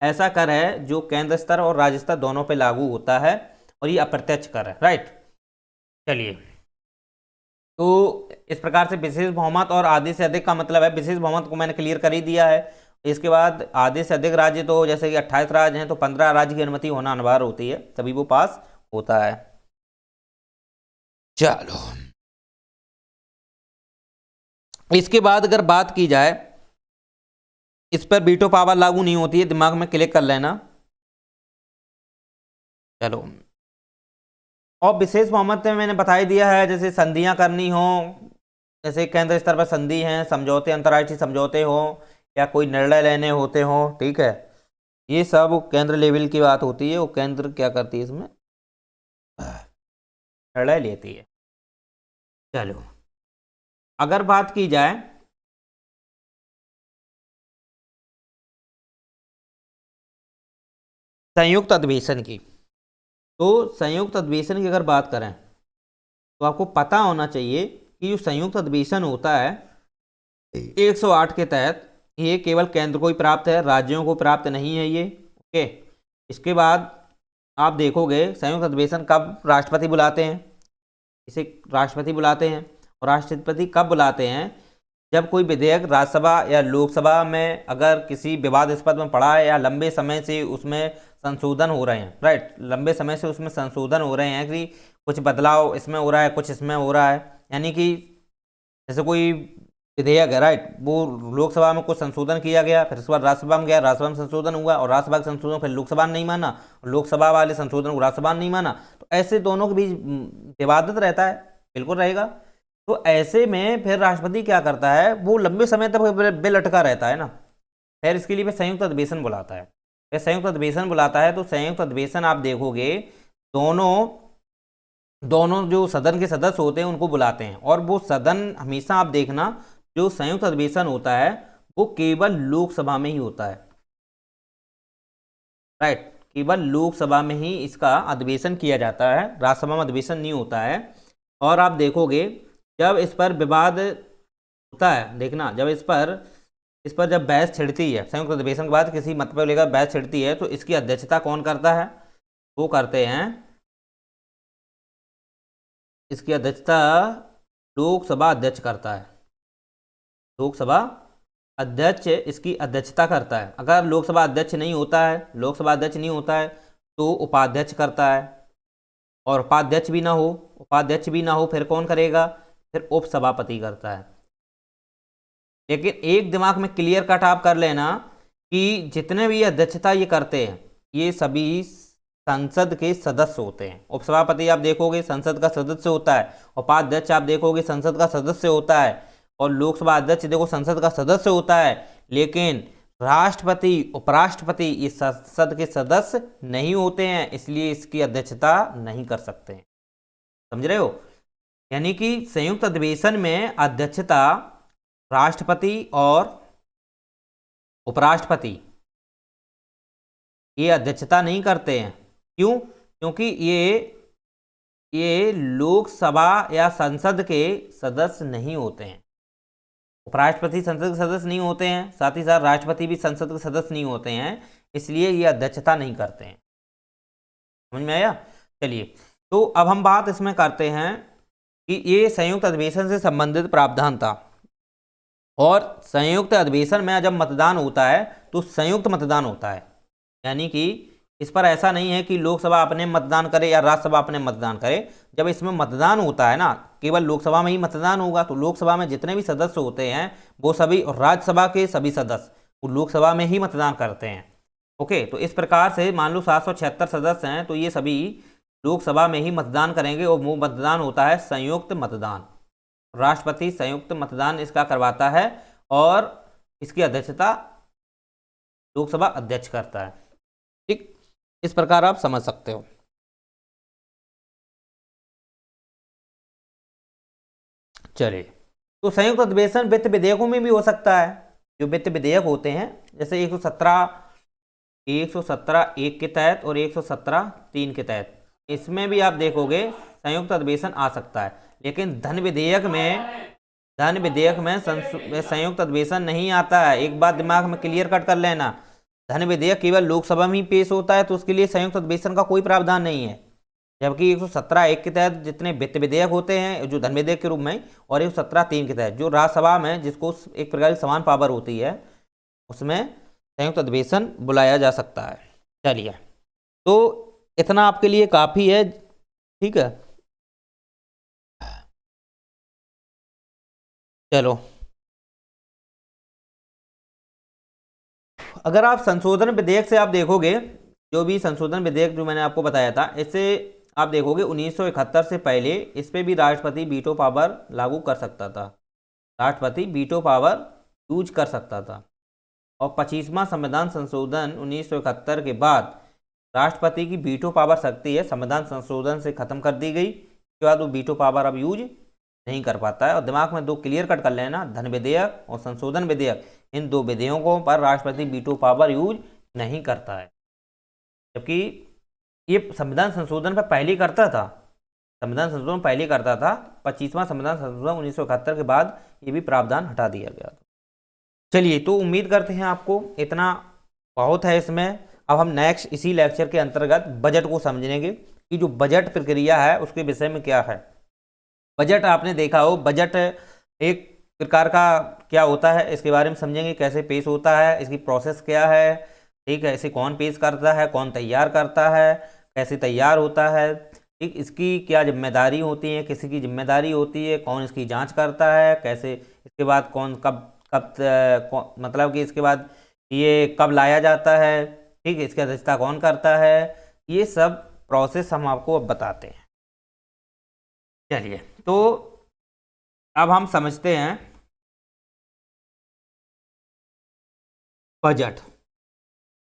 ऐसा कर है जो केंद्र स्तर और राज्य स्तर दोनों पे लागू होता है और ये अप्रत्यक्ष कर है, राइट। चलिए, तो इस प्रकार से विशेष बहुमत और आधे से अधिक का मतलब है, विशेष बहुमत को मैंने क्लियर कर ही दिया है। इसके बाद आधे से अधिक राज्य, तो जैसे कि 28 राज्य हैं तो 15 राज्य की अनुमति होना अनिवार्य होती है, तभी वो पास होता है। चलो, इसके बाद अगर बात की जाए, इस पर वीटो पावर लागू नहीं होती है, दिमाग में क्लिक कर लेना। चलो, और विशेष बहुमत में मैंने बता ही दिया है, जैसे संधियां करनी हो, जैसे केंद्र स्तर पर संधि हैं, समझौते, अंतर्राष्ट्रीय समझौते हो या कोई निर्णय लेने होते हो, ठीक है, ये सब केंद्र लेवल की बात होती है। वो केंद्र क्या करती है, इसमें निर्णय लेती है। चलो, अगर बात की जाए संयुक्त अधिवेशन की, तो संयुक्त अधिवेशन की अगर बात करें तो आपको पता होना चाहिए कि जो संयुक्त अधिवेशन होता है 108 के तहत, ये केवल केंद्र को ही प्राप्त है, राज्यों को प्राप्त नहीं है ये। ओके, इसके बाद आप देखोगे संयुक्त अधिवेशन कब राष्ट्रपति बुलाते हैं, इसे राष्ट्रपति बुलाते हैं, और राष्ट्रपति कब बुलाते हैं, जब कोई विधेयक राज्यसभा या लोकसभा में अगर किसी विवादास्पद में पड़ा है या लंबे समय से उसमें संशोधन हो रहे हैं, राइट, लंबे समय से उसमें संशोधन हो रहे हैं कि कुछ बदलाव इसमें हो रहा है, कुछ इसमें हो रहा है, यानी कि जैसे कोई विधेयक है, राइट, वो लोकसभा में कुछ संशोधन किया गया, फिर उसके बाद राज्यसभा में गया, राज्यसभा में संशोधन हुआ, और राज्यसभा के संशोधन फिर लोकसभा ने नहीं माना, और लोकसभा वाले संशोधन को राज्यसभा ने नहीं माना, तो ऐसे दोनों के बीच विवादित रहता है, बिल्कुल रहेगा। तो ऐसे में फिर राष्ट्रपति क्या करता है, वो लंबे समय तक बिल अटका रहता है ना, फिर इसके लिए संयुक्त अधिवेशन बुलाता है। फिर संयुक्त अधिवेशन बुलाता है, तो संयुक्त अधिवेशन आप देखोगे दोनों जो सदन के सदस्य होते हैं उनको बुलाते हैं, और वो सदन हमेशा आप देखना जो संयुक्त अधिवेशन होता है वो केवल लोकसभा में ही होता है, राइट, केवल लोकसभा में ही इसका अधिवेशन किया जाता है, राज्यसभा में अधिवेशन नहीं होता है। और आप देखोगे जब इस पर विवाद होता है, देखना जब इस पर जब बहस छिड़ती है, संयुक्त अधिवेशन के बाद किसी मत पर लेकर बहस छिड़ती है, तो इसकी अध्यक्षता कौन करता है, वो करते हैं, इसकी अध्यक्षता लोकसभा अध्यक्ष करता है, लोकसभा अध्यक्ष इसकी अध्यक्षता करता है। अगर लोकसभा अध्यक्ष नहीं होता है, लोकसभा अध्यक्ष नहीं होता है तो उपाध्यक्ष करता है, और उपाध्यक्ष भी ना हो फिर कौन करेगा? फिर उपसभापति करता है। लेकिन एक दिमाग में क्लियर कट आप कर लेना कि जितने भी अध्यक्षता ये करते हैं ये सभी संसद के सदस्य होते हैं। उपसभापति आप देखोगे संसद का सदस्य होता है, उपाध्यक्ष आप देखोगे संसद का सदस्य होता है, और लोकसभा अध्यक्ष देखो संसद का सदस्य होता है। लेकिन राष्ट्रपति, उपराष्ट्रपति ये संसद के सदस्य नहीं होते हैं, इसलिए इसकी अध्यक्षता नहीं कर सकते हैं। समझ रहे हो? यानी कि संयुक्त अधिवेशन में अध्यक्षता राष्ट्रपति और उपराष्ट्रपति ये अध्यक्षता नहीं करते हैं। क्यों? क्योंकि ये लोकसभा या संसद के सदस्य नहीं होते हैं। उपराष्ट्रपति संसद के सदस्य नहीं होते हैं, साथ ही साथ राष्ट्रपति भी संसद के सदस्य नहीं होते हैं, इसलिए ये अध्यक्षता नहीं करते हैं। समझ में आया? चलिए, तो अब हम बात इसमें करते हैं कि ये संयुक्त अधिवेशन से संबंधित प्रावधान था। और संयुक्त अधिवेशन में जब मतदान होता है तो संयुक्त मतदान होता है, यानी कि इस पर ऐसा नहीं है कि लोकसभा अपने मतदान करे या राज्यसभा अपने मतदान करे। जब इसमें मतदान होता है ना, केवल लोकसभा में ही मतदान होगा, तो लोकसभा में जितने भी सदस्य होते हैं वो सभी, और राज्यसभा के सभी सदस्य वो लोकसभा में ही मतदान करते हैं। ओके, तो इस प्रकार से मान लो 776 सदस्य हैं, तो ये सभी लोकसभा में ही मतदान करेंगे, और वो मतदान होता है संयुक्त मतदान। राष्ट्रपति संयुक्त मतदान इसका करवाता है और इसकी अध्यक्षता लोकसभा अध्यक्ष करता है। ठीक, इस प्रकार आप समझ सकते हो। चलिए, तो संयुक्त अधिवेशन वित्त विधेयकों में भी हो सकता है। जो वित्त विधेयक होते हैं, जैसे 117 एक के तहत और 117 3 के तहत, इसमें भी आप देखोगे संयुक्त अधिवेशन आ सकता है। लेकिन धन विधेयक में संयुक्त अधिवेशन नहीं आता है। एक बात दिमाग में क्लियर कट कर लेना, धन विधेयक केवल लोकसभा में ही पेश होता है, तो उसके लिए संयुक्त अधिवेशन का कोई प्रावधान नहीं है। जबकि 117 एक के तहत जितने वित्त विधेयक होते हैं जो धन विधेयक के रूप में, और 117 3 के तहत जो राज्यसभा में, जिसको एक प्रकार की समान पावर होती है, उसमें संयुक्त अधिवेशन बुलाया जा सकता है। चलिए, तो इतना आपके लिए काफ़ी है। ठीक है, चलो, अगर आप संशोधन विधेयक से आप देखोगे, जो भी संशोधन विधेयक जो मैंने आपको बताया था, इससे आप देखोगे 1971 से पहले इस पर भी राष्ट्रपति वीटो पावर लागू कर सकता था। राष्ट्रपति वीटो पावर यूज कर सकता था। और 25वां संविधान संशोधन 1971 के बाद राष्ट्रपति की वीटो पावर शक्ति है संविधान संशोधन से खत्म कर दी गई। उसके बाद वो वीटो पावर अब यूज नहीं कर पाता है। और दिमाग में दो क्लियर कट कर लेना, धन विधेयक और संशोधन विधेयक, इन दो विधेयकों पर राष्ट्रपति वीटो पावर यूज नहीं करता है। जबकि ये संविधान संशोधन पर पहले करता था, 25वां संविधान संशोधन 1971 के बाद ये भी प्रावधान हटा दिया गया था। चलिए, तो उम्मीद करते हैं आपको इतना बहुत है इसमें। अब हम नेक्स्ट इसी लेक्चर के अंतर्गत बजट को समझेंगे कि जो बजट प्रक्रिया है उसके विषय में क्या है। बजट आपने देखा हो, बजट एक प्रकार का क्या होता है इसके बारे में समझेंगे, कैसे पेश होता है, इसकी प्रोसेस क्या है। ठीक है, इसे कौन पेश करता है, कौन तैयार करता है, कैसे तैयार होता है, ठीक, इसकी क्या जिम्मेदारी होती है, किसी की जिम्मेदारी होती है, कौन इसकी जांच करता है, कैसे, इसके बाद कौन कब मतलब कि इसके बाद ये कब लाया जाता है, ठीक है, इसकी अध्यक्षता कौन करता है, ये सब प्रोसेस हम आपको अब बताते हैं। चलिए, तो अब हम समझते हैं बजट।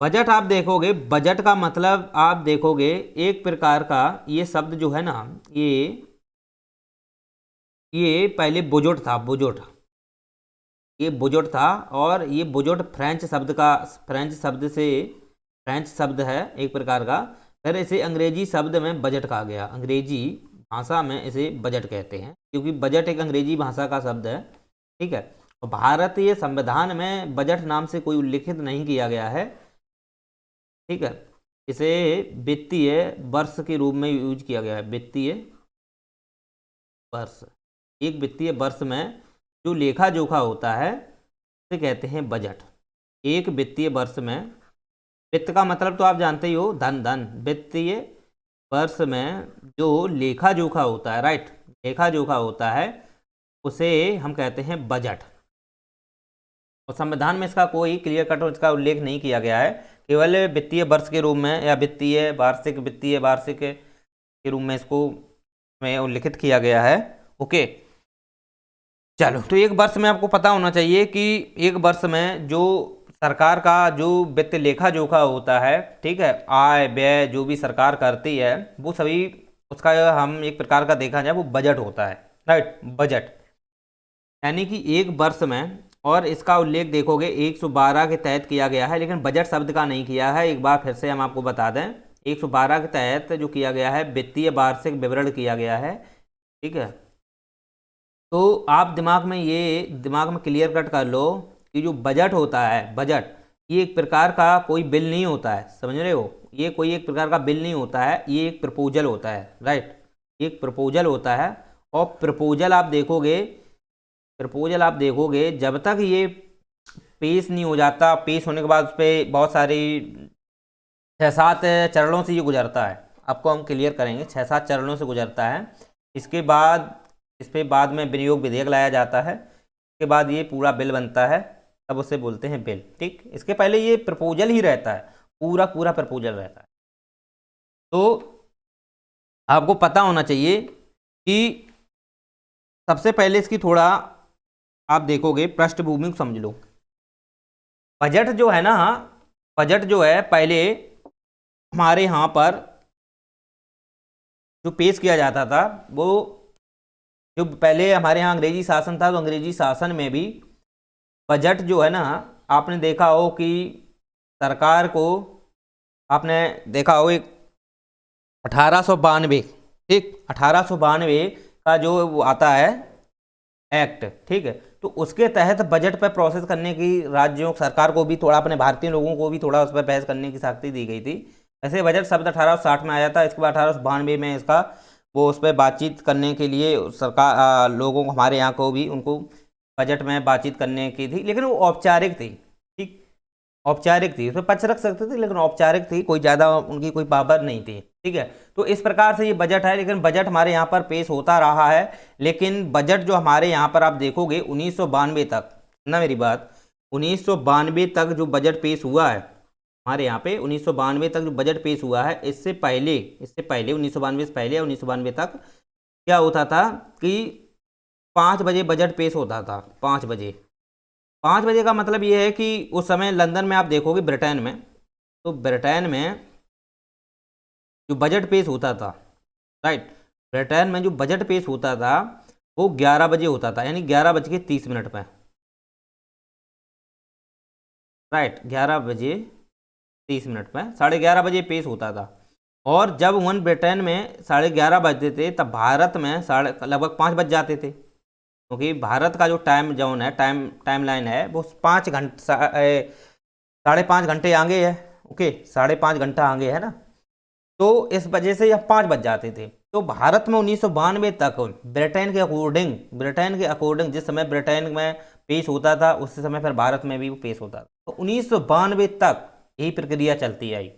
बजट आप देखोगे, बजट का मतलब आप देखोगे एक प्रकार का ये शब्द जो है ना, ये पहले बुजुर्ग था, ये बुजुर्ग था, और ये बुजुर्ग फ्रेंच शब्द है एक प्रकार का। फिर इसे अंग्रेजी शब्द में बजट कहा गया, अंग्रेजी भाषा में इसे बजट कहते हैं, क्योंकि बजट एक अंग्रेजी भाषा का शब्द है। ठीक है, और भारतीय संविधान में बजट नाम से कोई उल्लिखित नहीं किया गया है। ठीक है, इसे वित्तीय वर्ष के रूप में यूज किया गया है। वित्तीय वर्ष, एक वित्तीय वर्ष में जो लेखा जोखा होता है उसे कहते हैं बजट। एक वित्तीय वर्ष में, वित्त का मतलब तो आप जानते ही हो, धन, वित्तीय वर्ष में जो लेखा जोखा होता है, राइट, लेखा जोखा होता है, उसे हम कहते हैं बजट। और संविधान में इसका कोई क्लियर कट इसका उल्लेख नहीं किया गया है, केवल वित्तीय वर्ष के रूप में या वित्तीय वार्षिक के रूप में इसको में उल्लिखित किया गया है। ओके, चलो, तो एक वर्ष में आपको पता होना चाहिए कि एक वर्ष में जो सरकार का जो वित्त लेखा जोखा होता है, ठीक है, आय व्यय जो भी सरकार करती है वो सभी उसका हम एक प्रकार का देखा जाए वो बजट होता है, राइट, बजट। यानी कि एक वर्ष में, और इसका उल्लेख देखोगे 112 के तहत किया गया है, लेकिन बजट शब्द का नहीं किया है। एक बार फिर से हम आपको बता दें, 112 के तहत जो किया गया है वित्तीय वार्षिक विवरण किया गया है, ठीक है। तो आप दिमाग में क्लियर कट कर लो कि जो बजट होता है, बजट ये एक प्रकार का कोई बिल नहीं होता है, समझ रहे हो, ये कोई एक प्रकार का बिल नहीं होता है, ये एक प्रपोजल होता है, राइट, एक प्रपोजल होता है। और प्रपोजल आप देखोगे जब तक ये पेश नहीं हो जाता, पेश होने के बाद उस पर बहुत सारी 6-7 चरणों से ये गुजरता है, आपको हम क्लियर करेंगे, 6-7 चरणों से गुजरता है। इसके बाद इस पर बाद में विनियोग विधेयक लाया जाता है, इसके बाद ये पूरा बिल बनता है, तब उसे बोलते हैं बिल, ठीक। इसके पहले ये प्रपोजल ही रहता है, पूरा प्रपोजल रहता है। तो आपको पता होना चाहिए कि सबसे पहले इसकी थोड़ा आप देखोगे पृष्ठभूमि को समझ लो। बजट जो है ना, बजट जो है पहले हमारे यहाँ पर जो पेश किया जाता था, वो जो पहले हमारे यहाँ अंग्रेजी शासन था, तो अंग्रेजी शासन में भी बजट जो है ना, आपने देखा हो कि सरकार को आपने देखा हो एक 1892, ठीक, 1892 का जो वो आता है एक्ट, ठीक है, तो उसके तहत बजट पर प्रोसेस करने की राज्यों सरकार को भी थोड़ा, अपने भारतीय लोगों को भी थोड़ा उस पर बहस करने की शक्ति दी गई थी। ऐसे बजट शब्द 1860 में आया था, इसके बाद 1892 में इसका वो उस पर बातचीत करने के लिए सरकार लोगों को, हमारे यहाँ को भी उनको बजट में बातचीत करने की थी, लेकिन वो औपचारिक थी, ठीक, औपचारिक थी, उसमें पक्ष रख सकते थे, लेकिन औपचारिक थी, कोई ज़्यादा उनकी कोई पावर नहीं थी, ठीक है। तो इस प्रकार से ये बजट है, लेकिन बजट हमारे यहाँ पर पेश होता रहा है। लेकिन बजट जो हमारे यहाँ पर आप देखोगे 1992 तक ना, मेरी बात, 1992 तक जो बजट पेश हुआ है हमारे यहाँ पे, 1992 तक जो बजट पेश हुआ है, इससे पहले 1992 से पहले 1992 तक क्या होता था कि 5 बजे बजट पेश होता था, 5 बजे। 5 बजे का मतलब ये है कि उस समय लंदन में आप देखोगे, ब्रिटेन में, तो ब्रिटेन में जो बजट पेश होता था, राइट, ब्रिटेन में जो बजट पेश होता था वो 11 बजे होता था, यानी 11:30 पर, राइट, 11:30 पर, 11:30 बजे पेश होता था। और जब वन ब्रिटेन में 11:30 बजते थे, तब भारत में लगभग 5 बज जाते थे, क्योंकि भारत का जो टाइम जोन है, टाइम लाइन है, वो 5.5 घंटे आगे है, ओके, 5.5 घंटा आगे है ना, तो इस वजह से यह 5 बज जाते थे। तो भारत में 1992 तक ब्रिटेन के अकॉर्डिंग जिस समय ब्रिटेन में पेश होता था, उस समय फिर भारत में भी वो पेश होता था। तो 1992 तक यही प्रक्रिया चलती आई।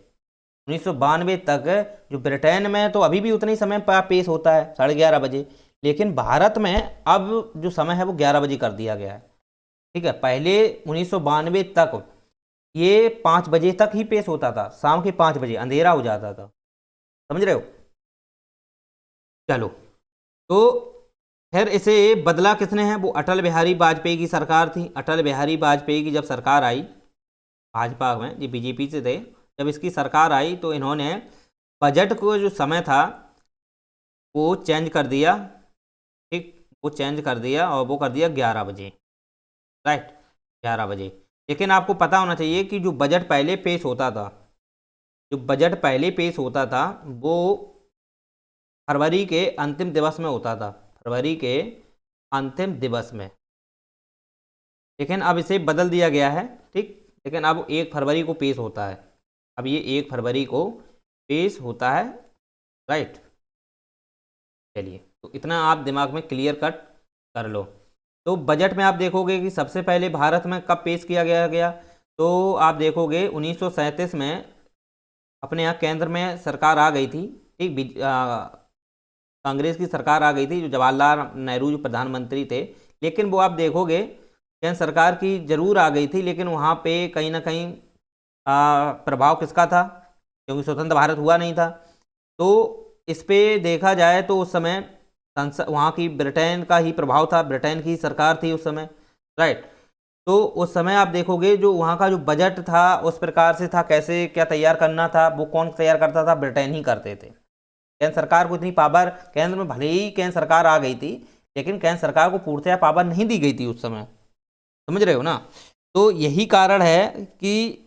1992 तक जो ब्रिटेन में तो अभी भी उतने ही समय पर पेश होता है, 11:30 बजे, लेकिन भारत में अब जो समय है वो 11 बजे कर दिया गया है, ठीक है। पहले 1992 तक ये 5 बजे तक ही पेश होता था, शाम के 5 बजे अंधेरा हो जाता था, समझ रहे हो। चलो, तो फिर इसे बदला किसने है, वो अटल बिहारी वाजपेयी की सरकार थी। अटल बिहारी वाजपेयी की जब सरकार आई, भाजपा में, ये बीजेपी से थे, जब इसकी सरकार आई तो इन्होंने बजट को जो समय था वो चेंज कर दिया, ठीक, वो चेंज कर दिया और वो कर दिया 11 बजे, राइट, 11 बजे। लेकिन आपको पता होना चाहिए कि जो बजट पहले पेश होता था, वो फरवरी के अंतिम दिवस में होता था, फरवरी के अंतिम दिवस में, लेकिन अब इसे बदल दिया गया है, ठीक, लेकिन अब 1 फरवरी को पेश होता है, अब ये 1 फरवरी को पेश होता है, राइट। चलिए, तो इतना आप दिमाग में क्लियर कट कर लो। तो बजट में आप देखोगे कि सबसे पहले भारत में कब पेश किया गया, तो आप देखोगे 1937 में अपने यहाँ केंद्र में सरकार आ गई थी, एक कांग्रेस की सरकार आ गई थी, जो जवाहरलाल नेहरू जो प्रधानमंत्री थे, लेकिन वो आप देखोगे केंद्र सरकार की जरूर आ गई थी, लेकिन वहाँ पे कहीं ना कहीं प्रभाव किसका था, क्योंकि स्वतंत्र भारत हुआ नहीं था। तो इस पे देखा जाए तो उस समय संसद वहाँ की ब्रिटेन का ही प्रभाव था, ब्रिटेन की सरकार थी उस समय, राइट। तो उस समय आप देखोगे जो वहाँ का जो बजट था उस प्रकार से था, कैसे क्या तैयार करना था, वो कौन तैयार करता था, ब्रिटेन ही करते थे। केंद्र सरकार को इतनी पावर, केंद्र में भले ही केंद्र सरकार आ गई थी, लेकिन केंद्र सरकार को पूर्णतया पावर नहीं दी गई थी उस समय, समझ रहे हो ना। तो यही कारण है कि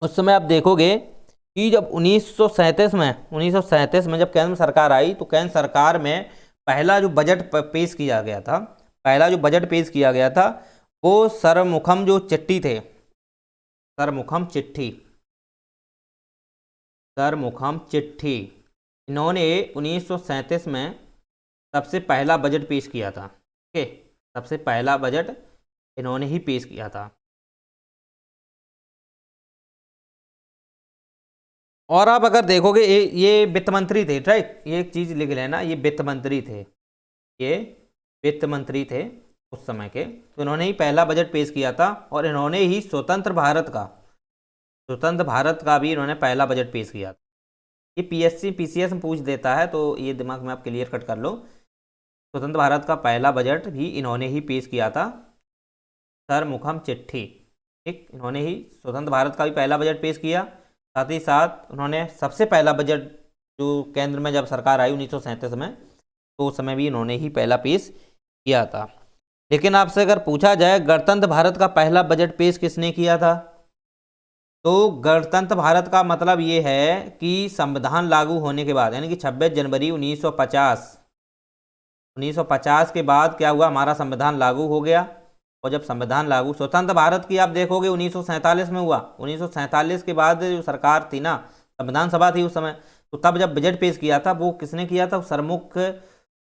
उस समय आप देखोगे कि जब 1937 में जब केंद्र में सरकार आई, तो केंद्र सरकार में पहला जो बजट पेश किया गया था, पहला जो बजट पेश किया गया था, वो सरमुखम जो चिट्ठी थे, सरमुखम चिट्ठी, सरमुखम चिट्ठी, इन्होंने 1937 में सबसे पहला बजट पेश किया था। ओके, सबसे पहला बजट इन्होंने ही पेश किया था। और आप अगर देखोगे ये वित्त मंत्री थे, राइट, ये एक चीज लिख लेना, ये वित्त मंत्री थे, ये वित्त मंत्री थे उस समय के। तो इन्होंने ही पहला बजट पेश किया था, और इन्होंने ही स्वतंत्र भारत का भी इन्होंने पहला बजट पेश किया था। ये पीएससी पीसीएस में पूछ देता है, तो ये दिमाग में आप क्लियर कट कर लो। स्वतंत्र भारत का पहला बजट भी इन्होंने ही पेश किया था, सरमुखम चिट्ठी, ठीक, इन्होंने ही स्वतंत्र भारत का भी पहला बजट पेश किया। साथ ही साथ उन्होंने सबसे पहला बजट जो केंद्र में जब सरकार आई 1937 में, तो उस समय भी इन्होंने ही पहला पेश किया था। लेकिन आपसे अगर पूछा जाए गणतंत्र भारत का पहला बजट पेश किसने किया था, तो गणतंत्र भारत का मतलब ये है कि संविधान लागू होने के बाद, यानी कि 26 जनवरी 1950 के बाद क्या हुआ, हमारा संविधान लागू हो गया। और जब संविधान लागू, स्वतंत्र भारत की आप देखोगे 1947 में हुआ। 1947 के बाद जो सरकार थी ना, संविधान सभा थी उस समय, तो तब जब बजट पेश किया था वो किसने किया था,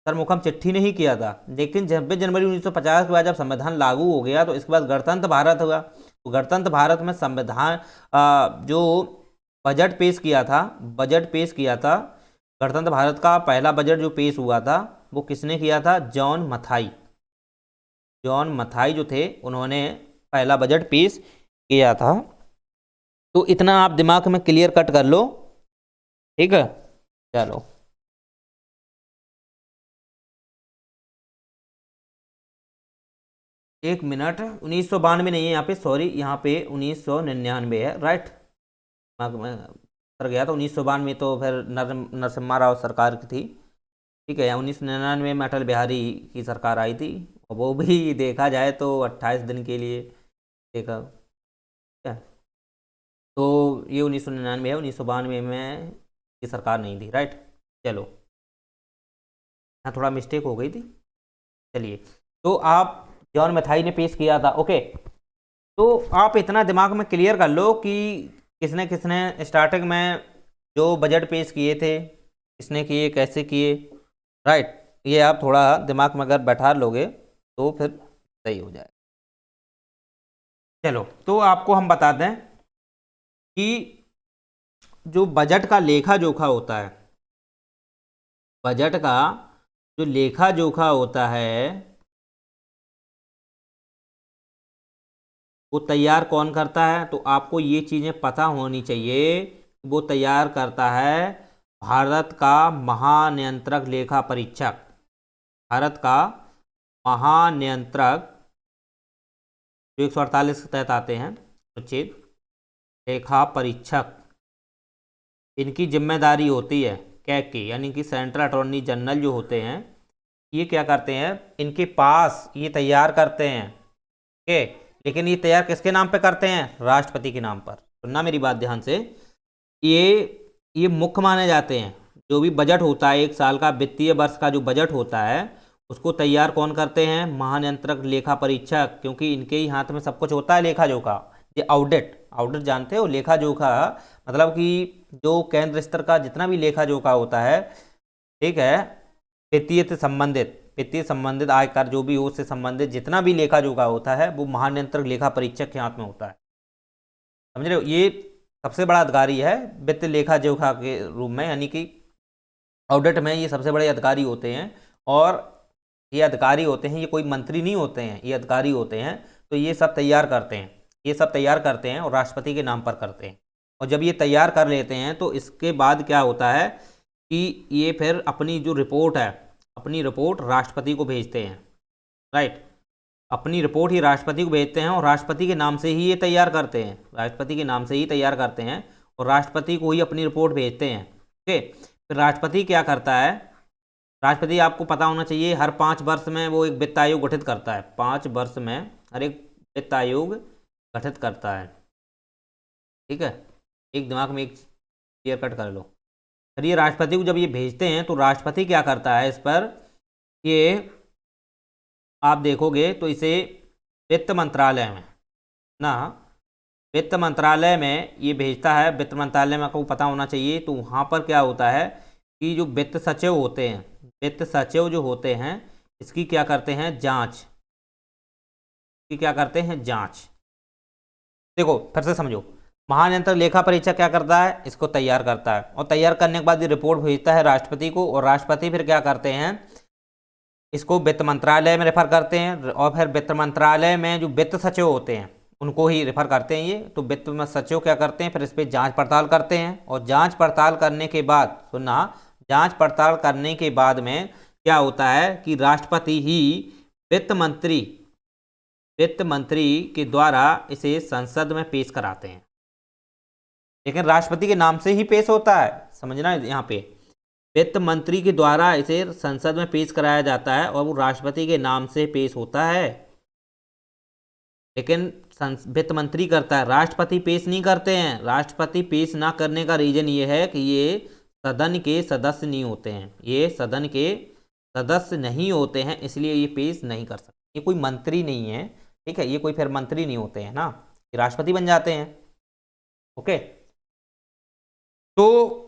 सरमुखम चिट्ठी ने ही किया था। लेकिन 26 जनवरी 1950 के बाद जब संविधान लागू हो गया, तो इसके बाद गणतंत्र भारत हुआ। तो गणतंत्र भारत में संविधान जो बजट पेश किया था, गणतंत्र भारत का पहला बजट जो पेश हुआ था, वो किसने किया था, जॉन मथाई जो थे, उन्होंने पहला बजट पेश किया था। तो इतना आप दिमाग में क्लियर कट कर लो, ठीक है। चलो, एक मिनट, 1992 नहीं है यहाँ पे, सॉरी, यहाँ पे 1999 है, राइट। दिमाग में सर गया था, 1992 तो फिर नरसिम्हा राव सरकार की थी, ठीक है। 1999 में अटल बिहारी की सरकार आई थी, और वो भी देखा जाए तो 28 दिन के लिए देखा, ठीक है। तो ये 1999 है, 1992 में ये सरकार नहीं थी, राइट। चलो, यहाँ थोड़ा मिस्टेक हो गई थी, चलिए। तो आप जॉन मथाई ने पेश किया था, ओके। तो आप इतना दिमाग में क्लियर कर लो कि किसने किसने स्टार्टिंग में जो बजट पेश किए थे, किसने किए, कैसे किए, राइट। ये आप थोड़ा दिमाग में अगर बैठा लोगे तो फिर सही हो जाए। चलो, तो आपको हम बता दें कि जो बजट का लेखा जोखा होता है, बजट का जो लेखा जोखा होता है, वो तैयार कौन करता है, तो आपको ये चीज़ें पता होनी चाहिए। वो तैयार करता है भारत का महानियंत्रक लेखा परीक्षक, भारत का महानियंत्रक, जो 148 के तहत आते हैं अनुच्छेद, लेखा परीक्षक। इनकी जिम्मेदारी होती है कैग की, यानी कि सेंट्रल अटॉर्नी जनरल जो होते हैं, ये क्या करते हैं, इनके पास ये तैयार करते हैं, ओके। लेकिन ये तैयार किसके नाम पे करते हैं, राष्ट्रपति के नाम पर। सुनना मेरी बात ध्यान से, ये मुख्य माने जाते हैं। जो भी बजट होता है, एक साल का वित्तीय वर्ष का जो बजट होता है, उसको तैयार कौन करते हैं, महानियंत्रक लेखा परीक्षक, क्योंकि इनके ही हाथ में सब कुछ होता है लेखा जोखा। ये ऑडिट जानते हो, लेखा जोखा मतलब कि जो केंद्र स्तर का जितना भी लेखा जोखा होता है, ठीक है, वित्तीय से संबंधित आयकर जो भी हो, उससे संबंधित जितना भी लेखा जोखा होता है, वो महानियंत्रक लेखा परीक्षक के हाथ में होता है, समझ रहे हो। ये सबसे बड़ा अधिकारी है वित्त लेखा जोखा के रूप में, यानी कि ऑडिट में ये सबसे बड़े अधिकारी होते हैं, और ये अधिकारी होते हैं, ये कोई मंत्री नहीं होते हैं, ये अधिकारी होते हैं। तो ये सब तैयार करते हैं, ये सब तैयार करते हैं और राष्ट्रपति के नाम पर करते हैं। और जब ये तैयार कर लेते हैं तो इसके बाद क्या होता है कि ये फिर अपनी जो रिपोर्ट है, अपनी रिपोर्ट राष्ट्रपति को भेजते हैं, राइट। अपनी रिपोर्ट ही राष्ट्रपति को भेजते हैं और राष्ट्रपति के नाम से ही ये तैयार करते हैं, राष्ट्रपति के नाम से ही तैयार करते हैं और राष्ट्रपति को ही अपनी रिपोर्ट भेजते हैं। ओके, फिर राष्ट्रपति क्या करता है, राष्ट्रपति आपको पता होना चाहिए हर 5 वर्ष में वो एक वित्त आयोग गठित करता है, 5 वर्ष में हर एक वित्त आयोग गठित करता है। ठीक है, एक दिमाग में एक क्लियर कट कर लो। फिर ये राष्ट्रपति को जब ये भेजते हैं तो राष्ट्रपति क्या करता है इस पर, ये आप देखोगे तो इसे वित्त मंत्रालय में ना, वित्त मंत्रालय में ये भेजता है। वित्त मंत्रालय में आपको पता होना चाहिए, तो वहाँ पर क्या होता है कि जो वित्त सचिव होते हैं, वित्त सचिव जो होते हैं इसकी क्या करते हैं, जांच, इसकी क्या करते हैं, जांच। देखो फिर से समझो, महानियंत्रक लेखा परीक्षक क्या करता है, इसको तैयार करता है और तैयार करने के बाद ये रिपोर्ट भेजता है राष्ट्रपति को, और राष्ट्रपति फिर क्या करते हैं, इसको वित्त मंत्रालय में रेफर करते हैं, और फिर वित्त मंत्रालय में जो वित्त सचिव होते हैं उनको ही रेफर करते हैं ये। तो वित्त सचिव क्या करते हैं, फिर इस पर जांच पड़ताल करते हैं, और जांच पड़ताल करने के बाद, सुनना, जांच पड़ताल करने के बाद में क्या होता है कि राष्ट्रपति ही वित्त मंत्री के द्वारा इसे संसद में पेश कराते हैं। लेकिन राष्ट्रपति के नाम से ही पेश होता है, समझना यहाँ पे, वित्त मंत्री के द्वारा इसे संसद में पेश कराया जाता है और वो राष्ट्रपति के नाम से पेश होता है। लेकिन वित्त मंत्री करता है, राष्ट्रपति पेश नहीं करते हैं। राष्ट्रपति पेश ना करने का रीजन ये है कि ये सदन के सदस्य नहीं होते हैं, ये सदन के सदस्य नहीं होते हैं, इसलिए ये पेश नहीं कर सकते। ये कोई मंत्री नहीं है, ठीक है, ये कोई फिर मंत्री नहीं होते हैं ना, ये राष्ट्रपति बन जाते हैं। ओके, तो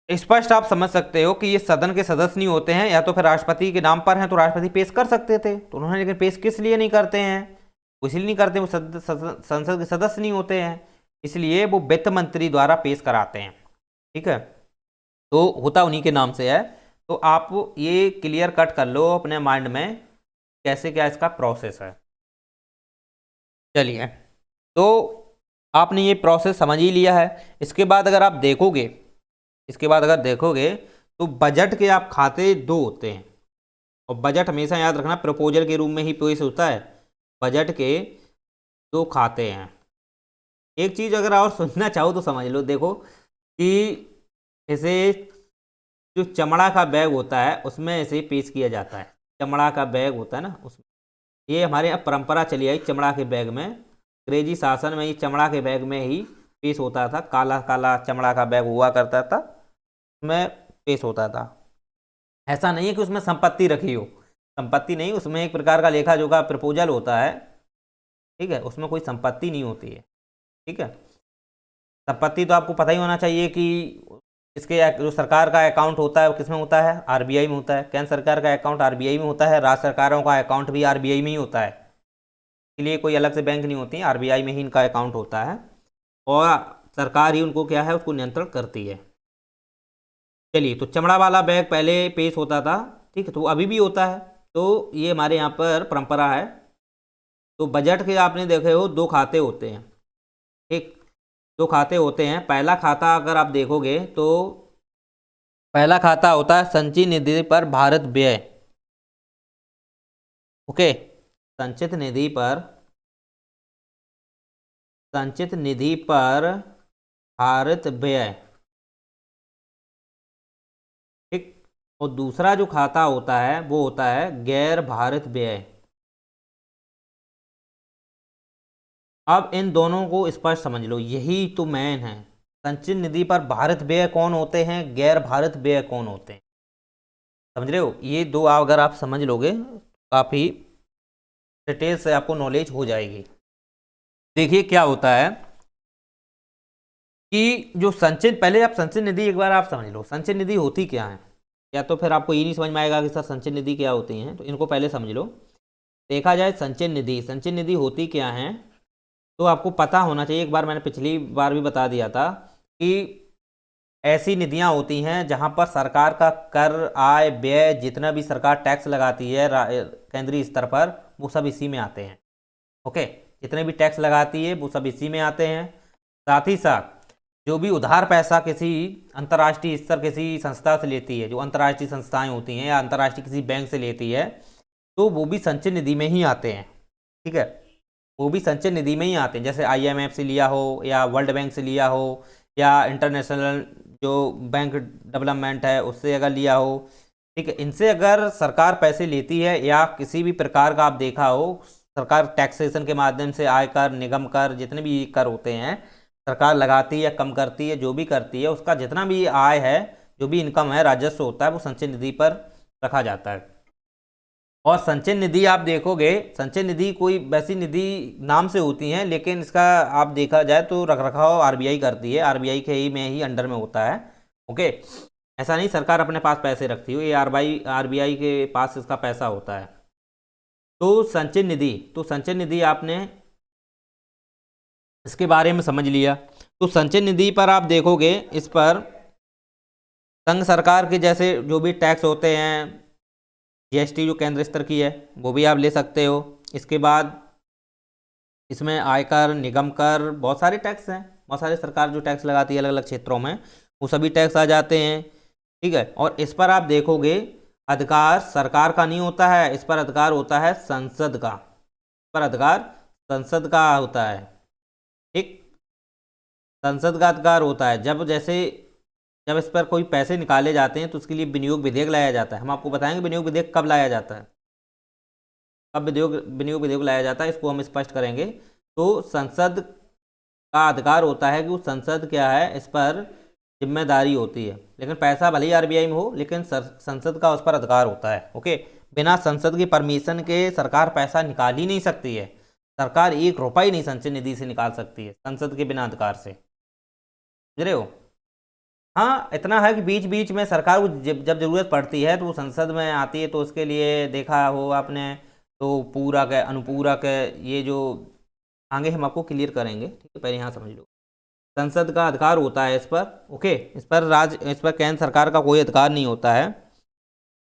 स्पष्ट आप समझ सकते हो कि ये सदन के सदस्य नहीं होते हैं, या तो फिर राष्ट्रपति के नाम पर हैं तो राष्ट्रपति पेश कर सकते थे, तो उन्होंने, लेकिन पेश किस लिए नहीं करते हैं, वो इसलिए नहीं करते, वो संसद के सदस्य नहीं होते हैं, इसलिए वो वित्त मंत्री द्वारा पेश कराते हैं। ठीक है, तो होता उन्हीं के नाम से है। तो आप ये क्लियर कट कर लो अपने माइंड में कैसे क्या इसका प्रोसेस है। चलिए, तो आपने ये प्रोसेस समझ ही लिया है। इसके बाद अगर आप देखोगे, इसके बाद अगर देखोगे तो बजट के आप खाते 2 होते हैं, और बजट हमेशा याद रखना प्रपोजल के रूप में ही पेश होता है। बजट के 2 खाते हैं। एक चीज़ अगर और सुनना चाहो तो समझ लो, देखो कि इसे जो चमड़ा का बैग होता है उसमें इसे पेश किया जाता है, चमड़ा का बैग होता है ना उसमें, ये हमारे यहाँ परंपरा चली आई चमड़ा के बैग में। अंग्रेजी शासन में ये चमड़ा के बैग में ही पेश होता था, काला काला चमड़ा का बैग हुआ करता था, उसमें पेश होता था। ऐसा नहीं है कि उसमें संपत्ति रखी हो, संपत्ति नहीं, उसमें एक प्रकार का लेखा जोखा प्रपोजल होता है। ठीक है, उसमें कोई संपत्ति नहीं होती है। ठीक है, संपत्ति तो आपको पता ही होना चाहिए कि इसके जो सरकार का अकाउंट होता है वो किस में होता है, आरबीआई में होता है। केंद्र सरकार का अकाउंट आरबीआई में होता है, राज्य सरकारों का अकाउंट भी आरबीआई में ही होता है, इसलिए कोई अलग से बैंक नहीं होती, आरबीआई में ही इनका अकाउंट होता है, और सरकार ही उनको क्या है, उसको नियंत्रण करती है। चलिए, तो चमड़ा वाला बैग पहले पेश होता था, ठीक है, तो अभी भी होता है, तो ये हमारे यहाँ पर परंपरा है। तो बजट के आपने देखे हो 2 खाते होते हैं, ठीक, 2 खाते होते हैं। पहला खाता अगर आप देखोगे तो पहला खाता होता है संचित निधि पर भारत व्यय। ओके, संचित निधि पर भारत व्यय, ठीक। और दूसरा जो खाता होता है वो होता है गैर भारत व्यय। अब इन दोनों को स्पष्ट समझ लो, यही तो मेन है। संचित निधि पर भारत व्यय कौन होते हैं, गैर भारत व्यय कौन होते हैं, समझ रहे हो। ये 2 अगर आप समझ लोगे काफ़ी डिटेल से आपको नॉलेज हो जाएगी। देखिए क्या होता है कि जो संचित, पहले आप संचित निधि एक बार आप समझ लो, संचित निधि होती क्या है, या तो फिर आपको ये नहीं समझ में आएगा कि सर संचित निधि क्या होती हैं, तो इनको पहले समझ लो। देखा जाए संचित निधि होती क्या है, तो आपको पता होना चाहिए, एक बार मैंने पिछली बार भी बता दिया था कि ऐसी निधियां होती हैं जहां पर सरकार का कर, आय, व्यय, जितना भी सरकार टैक्स लगाती है केंद्रीय स्तर पर, वो सब इसी में आते हैं। ओके, जितने भी टैक्स लगाती है वो सब इसी में आते हैं। साथ ही साथ जो भी उधार पैसा किसी अंतर्राष्ट्रीय स्तर किसी संस्था से लेती है, जो अंतर्राष्ट्रीय संस्थाएं होती हैं या अंतर्राष्ट्रीय किसी बैंक से लेती है, तो वो भी संचय निधि में ही आते हैं। ठीक है, वो भी संचय निधि में ही आते हैं। जैसे IMF से लिया हो या वर्ल्ड बैंक से लिया हो या इंटरनेशनल जो बैंक डेवलपमेंट है उससे अगर लिया हो, ठीक है, इनसे अगर सरकार पैसे लेती है या किसी भी प्रकार का आप देखा हो, सरकार टैक्सेशन के माध्यम से आयकर, निगम कर, जितने भी कर होते हैं सरकार लगाती है या कम करती है, जो भी करती है उसका जितना भी आय है, जो भी इनकम है, राजस्व होता है, वो संचय निधि पर रखा जाता है। और संचय निधि आप देखोगे, संचय निधि कोई वैसी निधि नाम से होती हैं, लेकिन इसका आप देखा जाए तो रखरखाव RBI करती है, RBI के ही में ही अंडर में होता है। ओके, ऐसा नहीं सरकार अपने पास पैसे रखती हो, ये RBI के पास इसका पैसा होता है। तो संचय निधि आपने इसके बारे में समझ लिया। तो संचय निधि पर आप देखोगे, इस पर संघ सरकार के जैसे जो भी टैक्स होते हैं, GST जो केंद्र स्तर की है वो भी आप ले सकते हो। इसके बाद इसमें आयकर, निगम कर, बहुत सारे टैक्स हैं, बहुत सारे सरकार जो टैक्स लगाती है अलग अलग क्षेत्रों में, वो सभी टैक्स आ जाते हैं। ठीक है, और इस पर आप देखोगे अधिकार सरकार का नहीं होता है, इस पर अधिकार होता है संसद का, इस पर अधिकार संसद का होता है। ठीक, संसद का अधिकार होता है। जब इस पर कोई पैसे निकाले जाते हैं तो उसके लिए विनियोग विधेयक लाया जाता है। हम आपको बताएंगे विनियोग विधेयक कब लाया जाता है, कब विनियोग विधेयक लाया जाता है, इसको हम स्पष्ट करेंगे। तो संसद का अधिकार होता है कि वो संसद क्या है, इस पर जिम्मेदारी होती है। लेकिन पैसा भले ही RBI में हो, लेकिन संसद का उस पर अधिकार होता है। ओके, बिना संसद की परमिशन के सरकार पैसा निकाल ही नहीं सकती है। सरकार 1 रुपया ही नहीं संचय निधि से निकाल सकती है संसद के बिना अधिकार से, समझ रहे हो। हाँ, इतना है कि बीच बीच में सरकार को जब जरूरत पड़ती है तो वो संसद में आती है, तो उसके लिए देखा हो आपने, तो पूरक है, अनुपूरक है, ये जो आगे हम आपको क्लियर करेंगे। ठीक है, पहले यहाँ समझ लो, संसद का अधिकार होता है इस पर। ओके, इस पर केंद्र सरकार का कोई अधिकार नहीं होता है।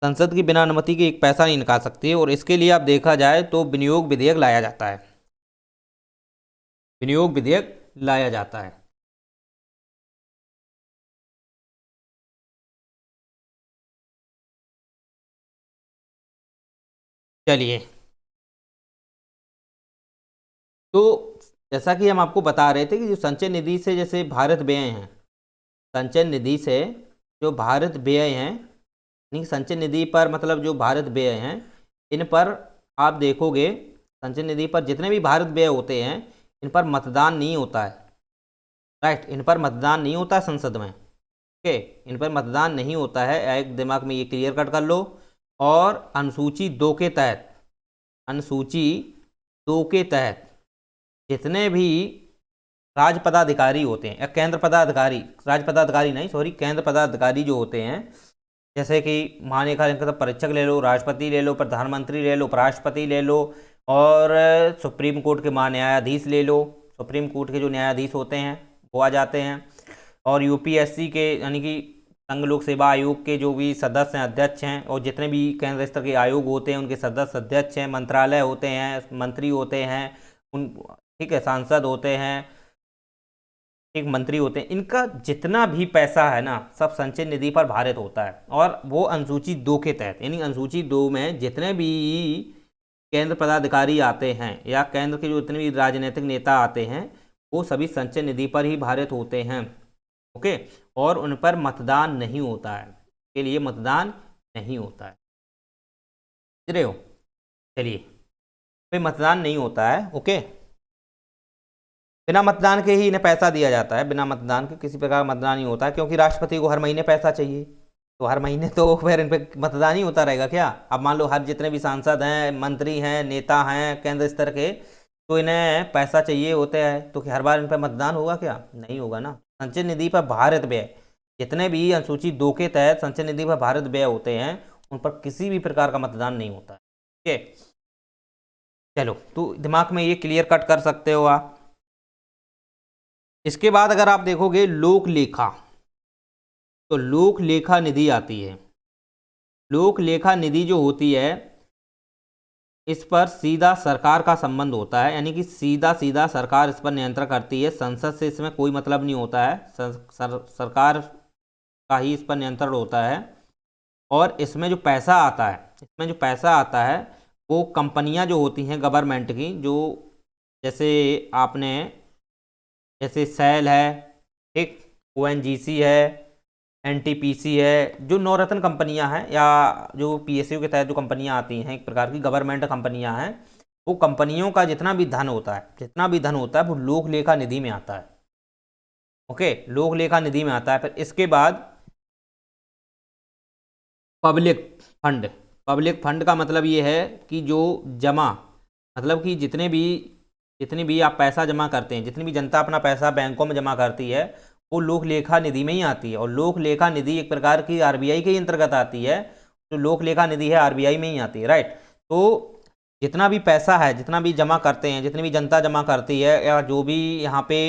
संसद की बिना अनुमति के 1 पैसा नहीं निकाल सकती है। और इसके लिए आप देखा जाए तो विनियोग विधेयक लाया जाता है, विनियोग विधेयक लाया जाता है। चलिए, तो जैसा कि हम आपको बता रहे थे कि जो संचय निधि से जैसे भारत व्यय हैं, संचय निधि से जो भारत व्यय हैं, यानी संचय निधि पर मतलब जो भारत व्यय हैं, इन पर आप देखोगे संचय निधि पर जितने भी भारत व्यय होते हैं, इन पर मतदान नहीं होता है। राइट, इन पर मतदान नहीं होता है संसद में। ओके, इन पर मतदान नहीं होता है, एक दिमाग में ये क्लियर कट कर लो। और अनुसूची 2 के तहत, अनुसूची 2 के तहत जितने भी राज्य पदाधिकारी होते हैं या केंद्र पदाधिकारी, राज्य पदाधिकारी नहीं सॉरी, केंद्र पदाधिकारी जो होते हैं, जैसे कि मान्य का परीक्षक ले लो, राष्ट्रपति ले लो, प्रधानमंत्री ले लो, उपराष्ट्रपति ले लो, और सुप्रीम कोर्ट के न्यायाधीश ले लो, सुप्रीम कोर्ट के जो न्यायाधीश होते हैं वो आ जाते हैं। और UPSC के यानी कि संघ लोक सेवा आयोग के जो भी सदस्य हैं, अध्यक्ष हैं, और जितने भी केंद्र स्तर के आयोग होते हैं उनके सदस्य अध्यक्ष हैं, मंत्रालय होते हैं, मंत्री होते हैं उन, ठीक है, सांसद होते हैं, एक मंत्री होते हैं, इनका जितना भी पैसा है ना, सब संचय निधि पर भारित होता है। और वो अनुसूची 2 के तहत, यानी अनुसूची 2 में जितने भी केंद्र पदाधिकारी आते हैं या केंद्र के जो जितने भी राजनीतिक नेता आते हैं, वो सभी संचय निधि पर ही भारित होते हैं। ओके, और उन पर मतदान नहीं होता है, के लिए मतदान नहीं होता है, समझ रहे हो। चलिए, कोई मतदान नहीं होता है। ओके, बिना मतदान के ही इन्हें पैसा दिया जाता है, बिना मतदान के किसी प्रकार का मतदान नहीं होता है, क्योंकि राष्ट्रपति को हर महीने पैसा चाहिए, तो हर महीने तो फिर इन पर मतदान ही होता रहेगा क्या। अब मान लो हर जितने भी सांसद हैं, मंत्री हैं, नेता हैं केंद्र स्तर के, तो इन्हें पैसा चाहिए होता है, तो हर बार इन पर मतदान होगा क्या, नहीं होगा ना। संचय निधि पर भारत व्यय, जितने भी अनुसूची 2 के तहत संचय निधि पर भारत व्यय होते हैं, उन पर किसी भी प्रकार का मतदान नहीं होता है। ठीक है, चलो, तो दिमाग में ये क्लियर कट कर सकते हो आप। इसके बाद अगर आप देखोगे लोक लेखा, तो लोक लेखा निधि आती है। लोक लेखा निधि जो होती है इस पर सीधा सरकार का संबंध होता है, यानी कि सीधा सीधा सरकार इस पर नियंत्रण करती है, संसद से इसमें कोई मतलब नहीं होता है, सरकार का ही इस पर नियंत्रण होता है। और इसमें जो पैसा आता है, इसमें जो पैसा आता है वो कंपनियां जो होती हैं गवर्नमेंट की, जो जैसे आपने जैसे सेल है, ठीक, ओएनजीसी है, एनटीपीसी है, जो नवरत्न कंपनियां हैं या जो पीएसयू के तहत जो कंपनियां आती हैं, एक प्रकार की गवर्नमेंट कंपनियां हैं, वो कंपनियों का जितना भी धन होता है, जितना भी धन होता है वो लोक लेखा निधि में आता है। ओके, लोक लेखा निधि में आता है। फिर इसके बाद पब्लिक फंड। पब्लिक फंड का मतलब ये है कि जो जमा, मतलब कि जितनी भी आप पैसा जमा करते हैं, जितनी भी जनता अपना पैसा बैंकों में जमा करती है, वो लोक लेखा निधि में ही आती है। और लोक लेखा निधि एक प्रकार की आरबीआई के ही अंतर्गत आती है। जो लोक लेखा निधि है आरबीआई में ही आती है, राइट। तो जितना भी पैसा है, जितना भी जमा करते हैं, जितनी भी जनता जमा करती है, या जो भी यहाँ पे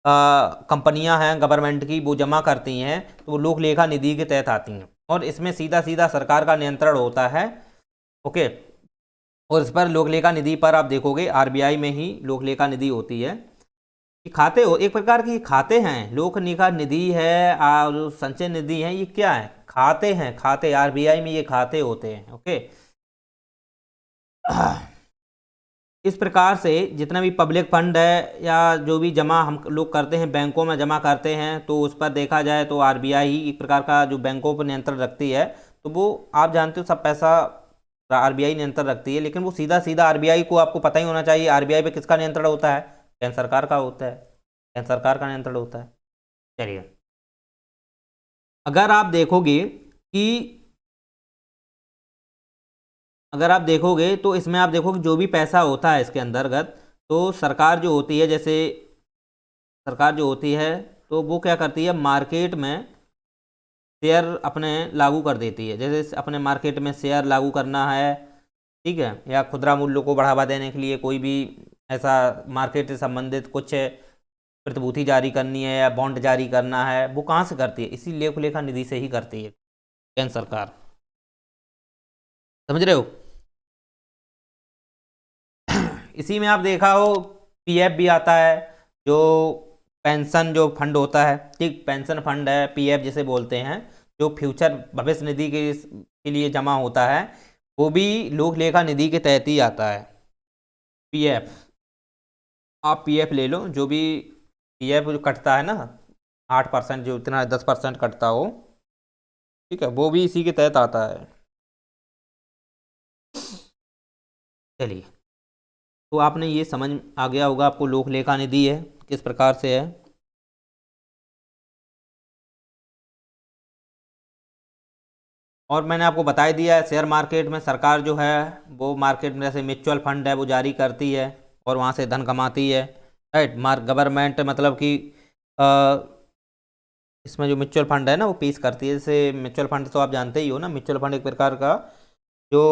कंपनियां हैं गवर्नमेंट की वो जमा करती हैं, तो वो लोक लेखा निधि के तहत आती हैं और इसमें सीधा सीधा सरकार का नियंत्रण होता है। ओके, और इस पर लोक लेखा निधि पर आप देखोगे आरबीआई में ही लोक लेखा निधि होती है। खाते हो एक प्रकार की खाते हैं, लोक लेखा निधि है और संचय निधि है, ये क्या है? खाते हैं, खाते, आरबीआई में ये खाते होते हैं। ओके, इस प्रकार से जितना भी पब्लिक फंड है या जो भी जमा हम लोग करते हैं बैंकों में जमा करते हैं, तो उस पर देखा जाए तो आरबीआई ही एक प्रकार का जो बैंकों पर नियंत्रण रखती है। तो वो आप जानते हो सब पैसा आरबीआई नियंत्रण रखती है, लेकिन वो सीधा सीधा आरबीआई को आपको पता ही होना चाहिए आरबीआई पे किसका नियंत्रण होता है? केंद्र सरकार का होता है, केंद्र सरकार का नियंत्रण होता है। चलिए, अगर आप देखोगे कि अगर आप देखोगे तो इसमें आप देखोगे जो भी पैसा होता है इसके अंतर्गत, तो सरकार जो होती है, जैसे सरकार जो होती है तो वो क्या करती है, मार्केट में शेयर अपने लागू कर देती है। जैसे अपने मार्केट में शेयर लागू करना है, ठीक है, या खुदरा मूल्यों को बढ़ावा देने के लिए कोई भी ऐसा मार्केट से संबंधित कुछ प्रतिभूति जारी करनी है या बॉन्ड जारी करना है, वो कहाँ से करती है? इसी लेख लेखा निधि से ही करती है केंद्र सरकार। समझ रहे हो? इसी में आप देखा हो पीएफ भी आता है, जो पेंशन जो फंड होता है, ठीक, पेंशन फंड है, पीएफ जिसे बोलते हैं, जो फ्यूचर भविष्य निधि के लिए जमा होता है, वो भी लोक लेखा निधि के तहत ही आता है। पीएफ, आप पीएफ ले लो, जो भी पीएफ जो कटता है ना 8%, जो इतना 10% कटता हो, ठीक है, वो भी इसी के तहत आता है। चलिए, तो आपने ये समझ आ गया होगा आपको लोक लेखा निधि है किस प्रकार से है। और मैंने आपको बता ही दिया है, शेयर मार्केट में सरकार जो है वो मार्केट में जैसे म्यूचुअल फंड है वो जारी करती है और वहाँ से धन कमाती है, राइट। गवर्नमेंट मतलब कि इसमें जो म्यूचुअल फंड है ना वो पेश करती है। जैसे म्यूचुअल फंड तो आप जानते ही हो ना, म्यूचुअल फंड एक प्रकार का जो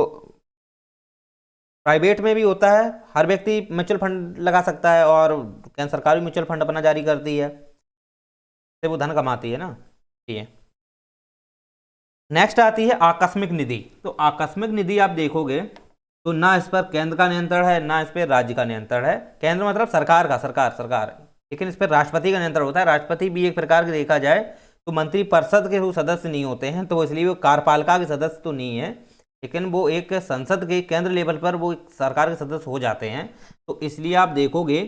प्राइवेट में भी होता है, हर व्यक्ति म्यूचुअल फंड लगा सकता है, और केंद्र सरकार भी म्यूचुअल फंड अपना जारी करती है, से वो धन कमाती है ना। ठीक है, नेक्स्ट आती है आकस्मिक निधि। तो आकस्मिक निधि आप देखोगे तो ना इस पर केंद्र का नियंत्रण है, ना इस पर राज्य का नियंत्रण है। केंद्र मतलब सरकार का, सरकार, लेकिन इस पर राष्ट्रपति का नियंत्रण होता है। राष्ट्रपति भी एक प्रकार के देखा जाए तो मंत्रिपरिषद के वो सदस्य नहीं होते हैं, तो इसलिए वो कार्यपालिका के सदस्य तो नहीं है, लेकिन वो एक संसद के केंद्र लेवल पर वो एक सरकार के सदस्य हो जाते हैं। तो इसलिए आप देखोगे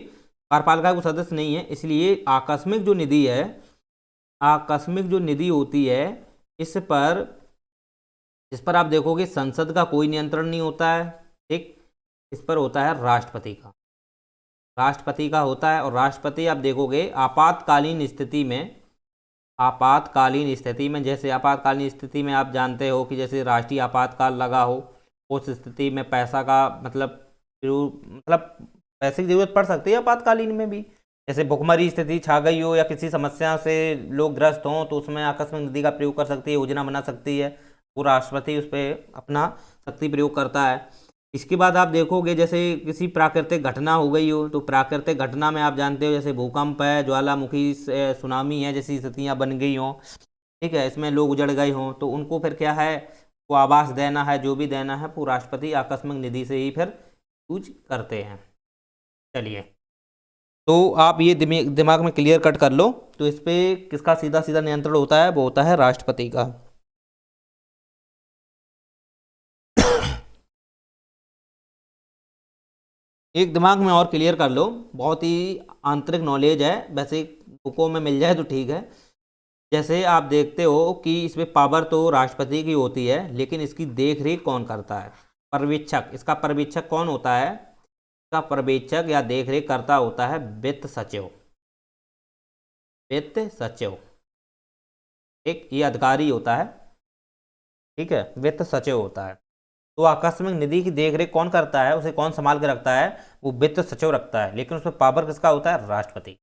कार्यपालिका के सदस्य नहीं है। इसलिए आकस्मिक जो निधि है, आकस्मिक जो निधि होती है, इस पर आप देखोगे संसद का कोई नियंत्रण नहीं होता है, ठीक, इस पर होता है राष्ट्रपति का, राष्ट्रपति का होता है। और राष्ट्रपति आप देखोगे आपातकालीन स्थिति में, आपातकालीन स्थिति में, जैसे आपातकालीन स्थिति में आप जानते हो कि जैसे राष्ट्रीय आपातकाल लगा हो, उस स्थिति में पैसा का मतलब पैसे की जरूरत पड़ सकती है आपातकालीन में भी। जैसे भुखमरी स्थिति छा गई हो या किसी समस्या से लोग ग्रस्त हों, तो उसमें आकस्मिक निधि का प्रयोग कर सकती है, योजना बना सकती है, वो राष्ट्रपति उस पर अपना शक्ति प्रयोग करता है। इसके बाद आप देखोगे जैसे किसी प्राकृतिक घटना हो गई हो, तो प्राकृतिक घटना में आप जानते हो जैसे भूकंप है, ज्वालामुखी, सुनामी है, जैसी स्थितियाँ बन गई हों, ठीक है, इसमें लोग उजड़ गए हों तो उनको फिर क्या है, वो आवास देना है, जो भी देना है वो राष्ट्रपति आकस्मिक निधि से ही फिर यूज करते हैं। चलिए, तो आप ये दिमाग में क्लियर कट कर लो। तो इस पे किसका सीधा सीधा नियंत्रण होता है, वो होता है राष्ट्रपति का। एक दिमाग में और क्लियर कर लो, बहुत ही आंतरिक नॉलेज है, वैसे बुकों में मिल जाए तो ठीक है। जैसे आप देखते हो कि इसमें पावर तो राष्ट्रपति की होती है, लेकिन इसकी देख रेख कौन करता है, पर्यवेक्षक। इसका पर्यवेक्षक कौन होता है, इसका पर्यवेक्षक या देख रेख करता होता है वित्त सचिव। वित्त सचिव एक ये अधिकारी होता है, ठीक है, वित्त सचिव होता है। तो आकस्मिक निधि की देखरेख कौन करता है, उसे कौन संभाल के रखता है, वो वित्त सचिव रखता है, लेकिन उसमें पावर किसका होता है, राष्ट्रपति।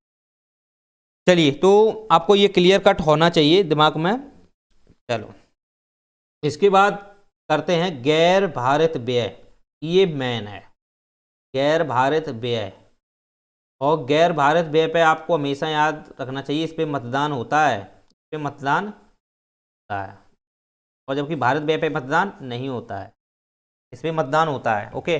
चलिए, तो आपको ये क्लियर कट होना चाहिए दिमाग में। चलो, इसके बाद करते हैं गैर भारित व्यय। ये मेन है, गैर भारित व्यय। और गैर भारित व्यय पे आपको हमेशा याद रखना चाहिए, इस पे मतदान होता है, इस पे मतदान होता है, और जबकि भारत व्यय पे मतदान नहीं होता है, इस पे मतदान होता है। ओके,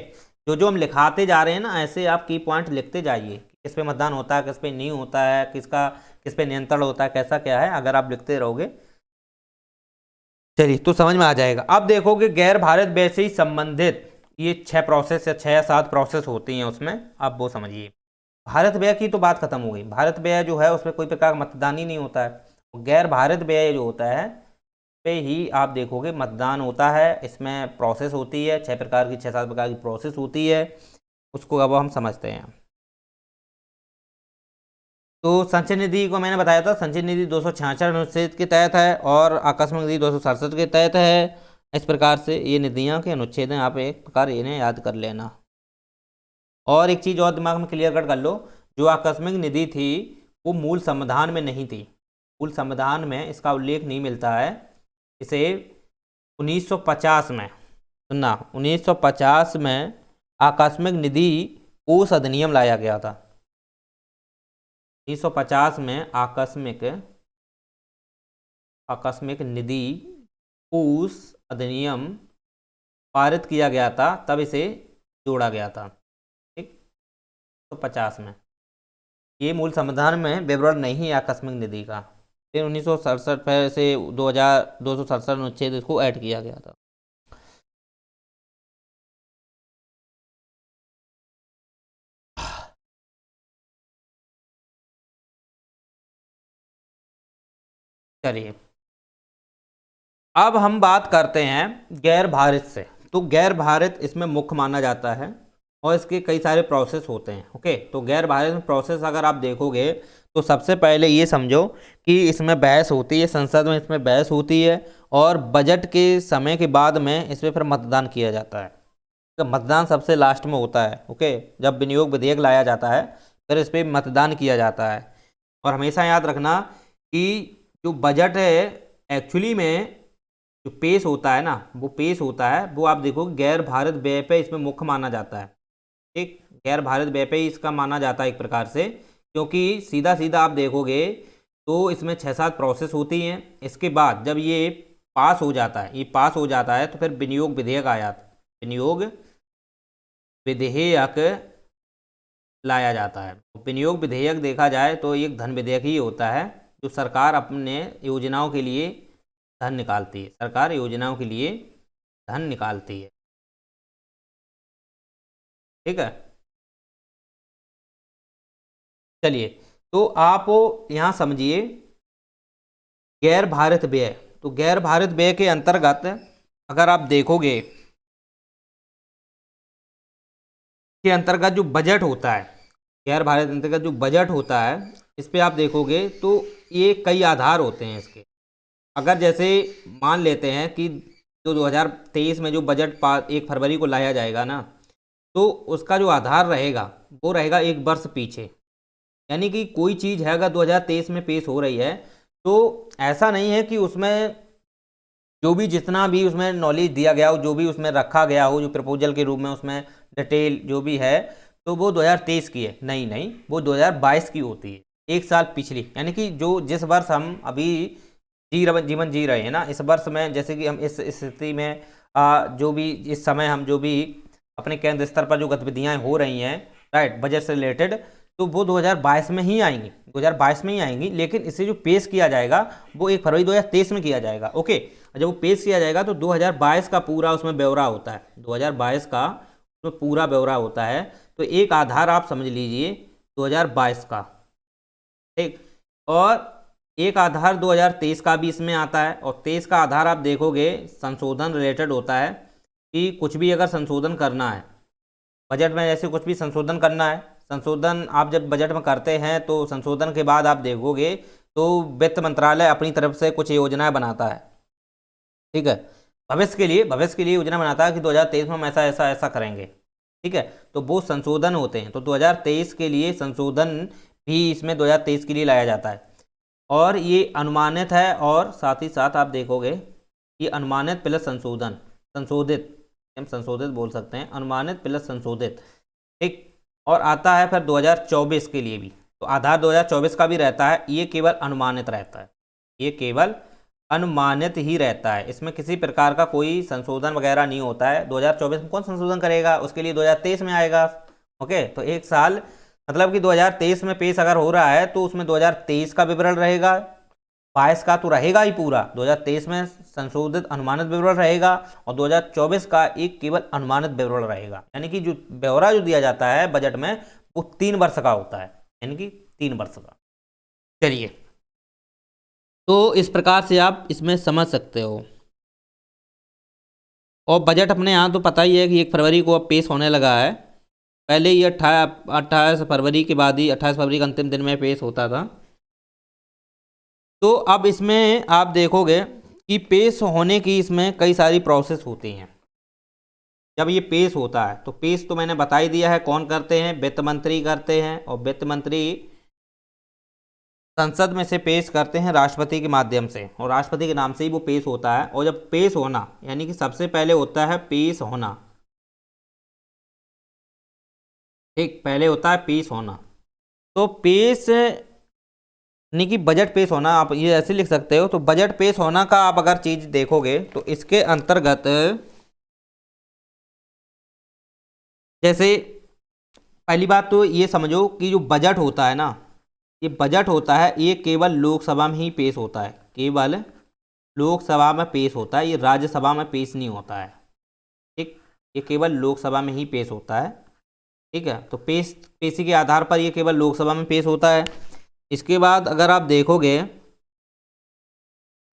जो जो हम लिखाते जा रहे हैं ना, ऐसे आप की पॉइंट लिखते जाइए, किस पे मतदान होता है, किस पे नहीं होता है, किस पे नियंत्रण होता है, कैसा क्या है, अगर आप लिखते रहोगे चलिए तो समझ में आ जाएगा। अब देखोगे गैर भारत व्यय से ही संबंधित ये 6 प्रोसेस या 6 या 7 प्रोसेस होती हैं उसमें, आप वो समझिए। भारत व्यय की तो बात खत्म हो गई, भारत व्यय जो है उसमें कोई प्रकार का मतदान ही नहीं होता है। गैर भारत व्यय जो होता है पे ही आप देखोगे मतदान होता है, इसमें प्रोसेस होती है, 6 प्रकार की 6-7 प्रकार की प्रोसेस होती है, उसको अब हम समझते हैं। तो संचय निधि को मैंने बताया था, संचय निधि 266 अनुच्छेद के तहत है और आकस्मिक निधि 267 के तहत है। इस प्रकार से ये निधियां के अनुच्छेद हैं, आप एक प्रकार इन्हें याद कर लेना। और एक चीज़ और दिमाग में क्लियर कर लो, जो आकस्मिक निधि थी वो मूल संविधान में नहीं थी, मूल संविधान में इसका उल्लेख नहीं मिलता है। इसे 1950 में, सुनना, 1950 में आकस्मिक निधि कोष अधिनियम लाया गया था। 1950 में आकस्मिक निधि कोष अधिनियम पारित किया गया था, तब इसे जोड़ा गया था। ठीक, तो 50 में ये मूल संविधान में विवरण नहीं है आकस्मिक निधि का, फिर 1967 से 267 अनुच्छेद इसको ऐड किया गया था। चलिए, अब हम बात करते हैं गैर भारित से। तो गैर भारित इसमें मुख्य माना जाता है और इसके कई सारे प्रोसेस होते हैं। ओके, तो गैर भारित में प्रोसेस अगर आप देखोगे तो सबसे पहले ये समझो कि इसमें बहस होती है, संसद में इसमें बहस होती है, और बजट के समय के बाद में इसमें फिर मतदान किया जाता है। तो मतदान सबसे लास्ट में होता है। ओके, जब विनियोग विधेयक लाया जाता है फिर इस पर मतदान किया जाता है। और हमेशा याद रखना कि जो बजट है एक्चुअली में जो पेश होता है ना, वो पेश होता है, वो आप देखो गैर भारत व्यय पे इसमें मुख्य माना जाता है। ठीक, गैर भारत व्यय पे ही इसका माना जाता है एक प्रकार से, क्योंकि सीधा सीधा आप देखोगे तो इसमें 6-7 प्रोसेस होती हैं। इसके बाद जब ये पास हो जाता है, ये पास हो जाता है तो फिर विनियोग विधेयक आ जाता है, विनियोग विधेयक लाया जाता है। विनियोग विधेयक देखा जाए तो एक धन विधेयक ही होता है, जो सरकार अपने योजनाओं के लिए धन निकालती है, सरकार योजनाओं के लिए धन निकालती है। ठीक है, चलिए, तो आप यहाँ समझिए गैर भारत व्यय। तो गैर भारत व्यय के अंतर्गत अगर आप देखोगे के अंतर्गत जो बजट होता है, गैर भारत अंतर्गत जो बजट होता है, इस पे आप देखोगे तो ये कई आधार होते हैं इसके। अगर जैसे मान लेते हैं कि जो 2023 में जो बजट 1 फरवरी को लाया जाएगा ना, तो उसका जो आधार रहेगा वो रहेगा 1 वर्ष पीछे। यानी कि कोई चीज़ है अगर 2023 में पेश हो रही है, तो ऐसा नहीं है कि उसमें जो भी जितना भी उसमें नॉलेज दिया गया हो, जो भी उसमें रखा गया हो, जो प्रपोजल के रूप में उसमें डिटेल जो भी है, तो वो 2023 की है। नहीं नहीं, वो 2022 की होती है, 1 साल पिछली। यानी कि जो जिस वर्ष हम अभी जीवन जी रहे हैं ना इस वर्ष में, जैसे कि हम इस स्थिति में जो भी इस समय हम जो भी अपने केंद्र स्तर पर जो गतिविधियां हो रही हैं, राइट, बजट से रिलेटेड, तो वो 2022 में ही आएंगी, 2022 में ही आएंगी। लेकिन इसे जो पेश किया जाएगा वो 1 फरवरी 2023 में किया जाएगा। ओके, जब वो पेश किया जाएगा तो 2022 का पूरा उसमें ब्यौरा होता है, 2022 का उसमें पूरा ब्यौरा होता है। तो एक आधार आप समझ लीजिए 2022 का, ठीक, और एक आधार 2023 का भी इसमें आता है। और 23 का आधार आप देखोगे संशोधन रिलेटेड होता है कि कुछ भी अगर संशोधन करना है बजट में, जैसे कुछ भी संशोधन करना है, संशोधन आप जब बजट में करते हैं तो संशोधन के बाद आप देखोगे तो वित्त मंत्रालय अपनी तरफ से कुछ योजनाएं बनाता है, ठीक है, भविष्य के लिए योजना बनाता है कि 2023 में हम ऐसा ऐसा ऐसा करेंगे, ठीक है। तो वो संशोधन होते हैं, तो 2023 के लिए संशोधन भी इसमें 2023 के लिए लाया जाता है। और ये अनुमानित है, और साथ ही साथ आप देखोगे ये अनुमानित प्लस संशोधन, संशोधित, हम संशोधित बोल सकते हैं, अनुमानित प्लस संशोधित, ठीक। और आता है फिर 2024 के लिए भी, तो आधार 2024 का भी रहता है, ये केवल अनुमानित रहता है, ये केवल अनुमानित ही रहता है, इसमें किसी प्रकार का कोई संशोधन वगैरह नहीं होता है। 2024 में कौन संशोधन करेगा, उसके लिए 2023 में आएगा। ओके, तो एक साल मतलब कि 2023 में पेश अगर हो रहा है तो उसमें 2023 का विवरण रहेगा, 22 का तो रहेगा ही पूरा, 2023 में संशोधित अनुमानित विवरण रहेगा, और 2024 का एक केवल अनुमानित विवरण रहेगा। यानी कि जो ब्यौरा जो दिया जाता है बजट में वो 3 वर्ष का होता है, यानी कि 3 वर्ष का। चलिए, तो इस प्रकार से आप इसमें समझ सकते हो। और बजट अपने यहाँ तो पता ही है कि 1 फरवरी को अब पेश होने लगा है, पहले ये 28 फरवरी के बाद ही 28 फरवरी के अंतिम दिन में पेश होता था। तो अब इसमें आप देखोगे कि पेश होने की इसमें कई सारी प्रोसेस होती हैं। जब ये पेश होता है तो पेश तो मैंने बता ही दिया है कौन करते हैं, वित्त मंत्री करते हैं, और वित्त मंत्री संसद में से पेश करते हैं राष्ट्रपति के माध्यम से, और राष्ट्रपति के नाम से ही वो पेश होता है। और जब पेश होना यानी कि सबसे पहले होता है पेश होना, ठीक, पहले होता है पेश होना। तो पेश यानी कि बजट पेश होना, आप ये ऐसे लिख सकते हो। तो बजट पेश होना का आप अगर चीज देखोगे तो इसके अंतर्गत जैसे पहली बात तो ये समझो कि जो बजट होता है ना, ये बजट होता है ये केवल लोकसभा में ही पेश होता है, केवल लोकसभा में पेश होता है, ये राज्यसभा में पेश नहीं होता है, ठीक, ये केवल लोकसभा में ही पेश होता है, ठीक है। तो पेशी के आधार पर ये केवल लोकसभा में पेश होता है। इसके बाद अगर आप देखोगे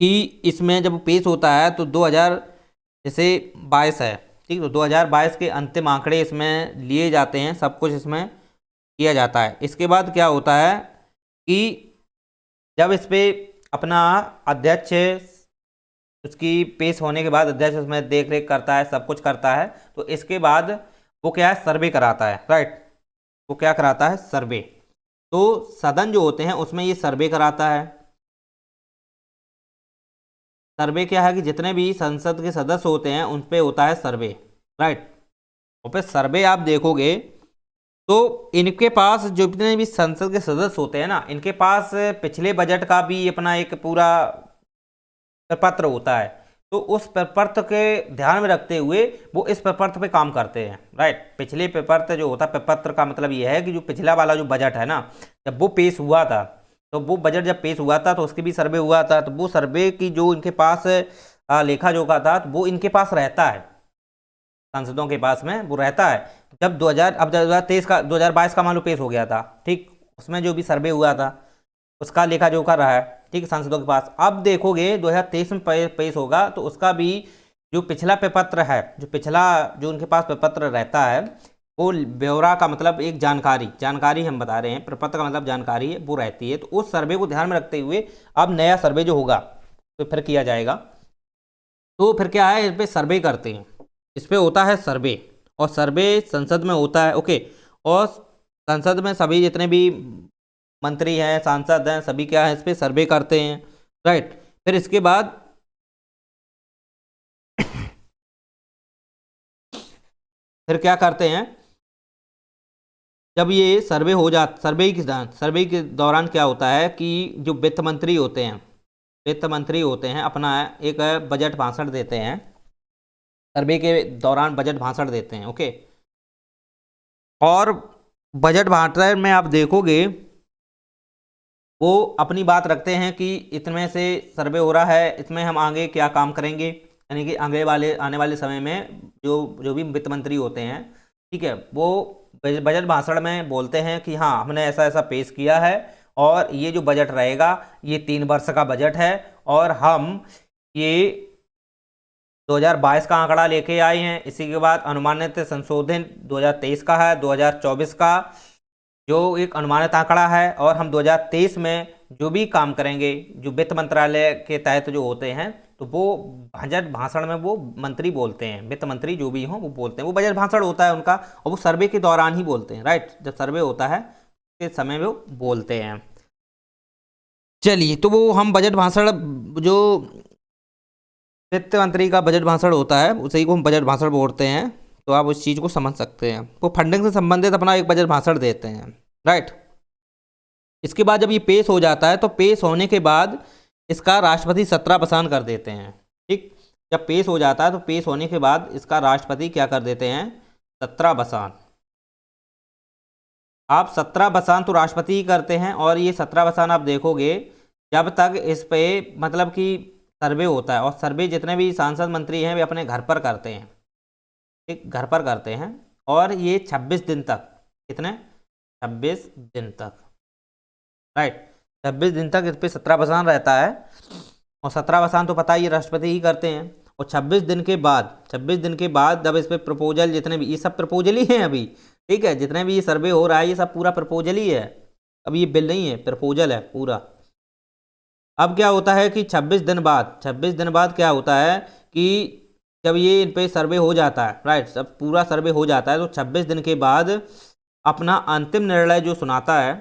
कि इसमें जब पेश होता है तो 2022 है, ठीक, तो 2022 के अंतिम आंकड़े इसमें लिए जाते हैं, सब कुछ इसमें किया जाता है। इसके बाद क्या होता है कि जब इस पे अपना अध्यक्ष, उसकी पेश होने के बाद अध्यक्ष उसमें देख रेख करता है, सब कुछ करता है, तो इसके बाद वो क्या है, सर्वे कराता है, राइट, वो क्या कराता है, सर्वे। तो सदन जो होते हैं उसमें ये सर्वे कराता है। सर्वे क्या है कि जितने भी संसद के सदस्य होते हैं उन पे होता है सर्वे, राइट। और फिर सर्वे आप देखोगे तो इनके पास जो जितने भी संसद के सदस्य होते हैं ना, इनके पास पिछले बजट का भी अपना एक पूरा प्रपत्र होता है। तो उस प्रपत्र के ध्यान में रखते हुए वो इस प्रपत्र पे काम करते हैं, राइट। पिछले प्रपत्र जो होता है, प्रपत्र का मतलब ये है कि जो पिछला वाला जो बजट है ना, जब वो पेश हुआ था, तो वो बजट जब पेश हुआ था तो उसके भी सर्वे हुआ था, तो वो सर्वे की जो इनके पास लेखा जोखा था तो वो इनके पास रहता है, सांसदों के पास में वो रहता है। जब 2023 का 2022 का मान लो पेश हो गया था, ठीक, उसमें जो भी सर्वे हुआ था उसका लेखा जोखा रहा है, ठीक, सांसदों के पास। अब देखोगे 2023 में पेश होगा तो उसका भी जो पिछला प्रपत्र है, जो उनके पास प्रपत्र रहता है, वो ब्यौरा का मतलब एक जानकारी हम बता रहे हैं, प्रपत्र का मतलब जानकारी है, वो रहती है। तो उस सर्वे को ध्यान में रखते हुए अब नया सर्वे जो होगा तो फिर किया जाएगा। तो फिर क्या है, इस पर सर्वे करते हैं, इस पर होता है सर्वे, और सर्वे संसद में होता है, ओके। और संसद में सभी जितने भी मंत्री हैं, सांसद हैं, सभी क्या है, इस पे सर्वे करते हैं, राइट। फिर इसके बाद फिर क्या करते हैं, जब ये सर्वे हो जाता, सर्वे के दौरान क्या होता है कि जो वित्त मंत्री होते हैं, वित्त मंत्री होते हैं अपना एक बजट भाषण देते हैं, सर्वे के दौरान बजट भाषण देते हैं। ओके, और बजट भाषण में आप देखोगे वो अपनी बात रखते हैं कि इतने से सर्वे हो रहा है, इसमें हम आगे क्या काम करेंगे, यानी कि आने वाले समय में जो भी वित्त मंत्री होते हैं, ठीक है, वो बजट भाषण में बोलते हैं कि हाँ हमने ऐसा ऐसा पेश किया है और ये जो बजट रहेगा ये 3 वर्ष का बजट है और हम ये 2022 का आंकड़ा लेके आए हैं। इसी के बाद अनुमानित संशोधन 2023 का है, 2024 का जो एक अनुमानित आंकड़ा है, और हम 2023 में जो भी काम करेंगे जो वित्त मंत्रालय के तहत जो होते हैं, तो वो बजट भाषण में वो मंत्री बोलते हैं, वित्त मंत्री जो भी हों वो बोलते हैं, वो बजट भाषण होता है उनका, और वो सर्वे के दौरान ही बोलते हैं, राइट, जब सर्वे होता है के समय में वो बोलते हैं। चलिए, तो वो हम बजट भाषण, जो वित्त मंत्री का बजट भाषण होता है उसे ही को हम बजट भाषण बोलते हैं, तो आप उस चीज़ को समझ सकते हैं। वो फंडिंग से संबंधित अपना एक बजट भाषण देते हैं, राइट। इसके बाद जब ये पेश हो जाता है तो पेश होने के बाद इसका राष्ट्रपति सत्रावसान कर देते हैं, ठीक। जब पेश हो जाता है तो पेश होने के बाद इसका राष्ट्रपति क्या कर देते हैं, सत्रावसान। आप सत्रावसान तो राष्ट्रपति ही करते हैं, और ये सत्रावसान आप देखोगे जब तक इस पे मतलब कि सर्वे होता है, और सर्वे जितने भी सांसद मंत्री हैं वे अपने घर पर करते हैं, ठीक, घर पर करते हैं, और ये 26 दिन तक, कितने 26 दिन तक, राइट, 26 दिन तक इस पर सत्रावसान रहता है। और सत्रावसान तो पता ही राष्ट्रपति ही करते हैं। और 26 दिन के बाद जब इस पर प्रपोजल, जितने भी ये सब प्रपोजल ही हैं अभी, ठीक है, जितने भी ये सर्वे हो रहा है ये सब पूरा प्रपोजल ही है, अब ये बिल नहीं है, प्रपोजल है पूरा। अब क्या होता है कि 26 दिन बाद क्या होता है कि जब ये इन पे सर्वे हो जाता है, राइट, जब पूरा सर्वे हो जाता है तो 26 दिन के बाद अपना अंतिम निर्णय जो सुनाता है,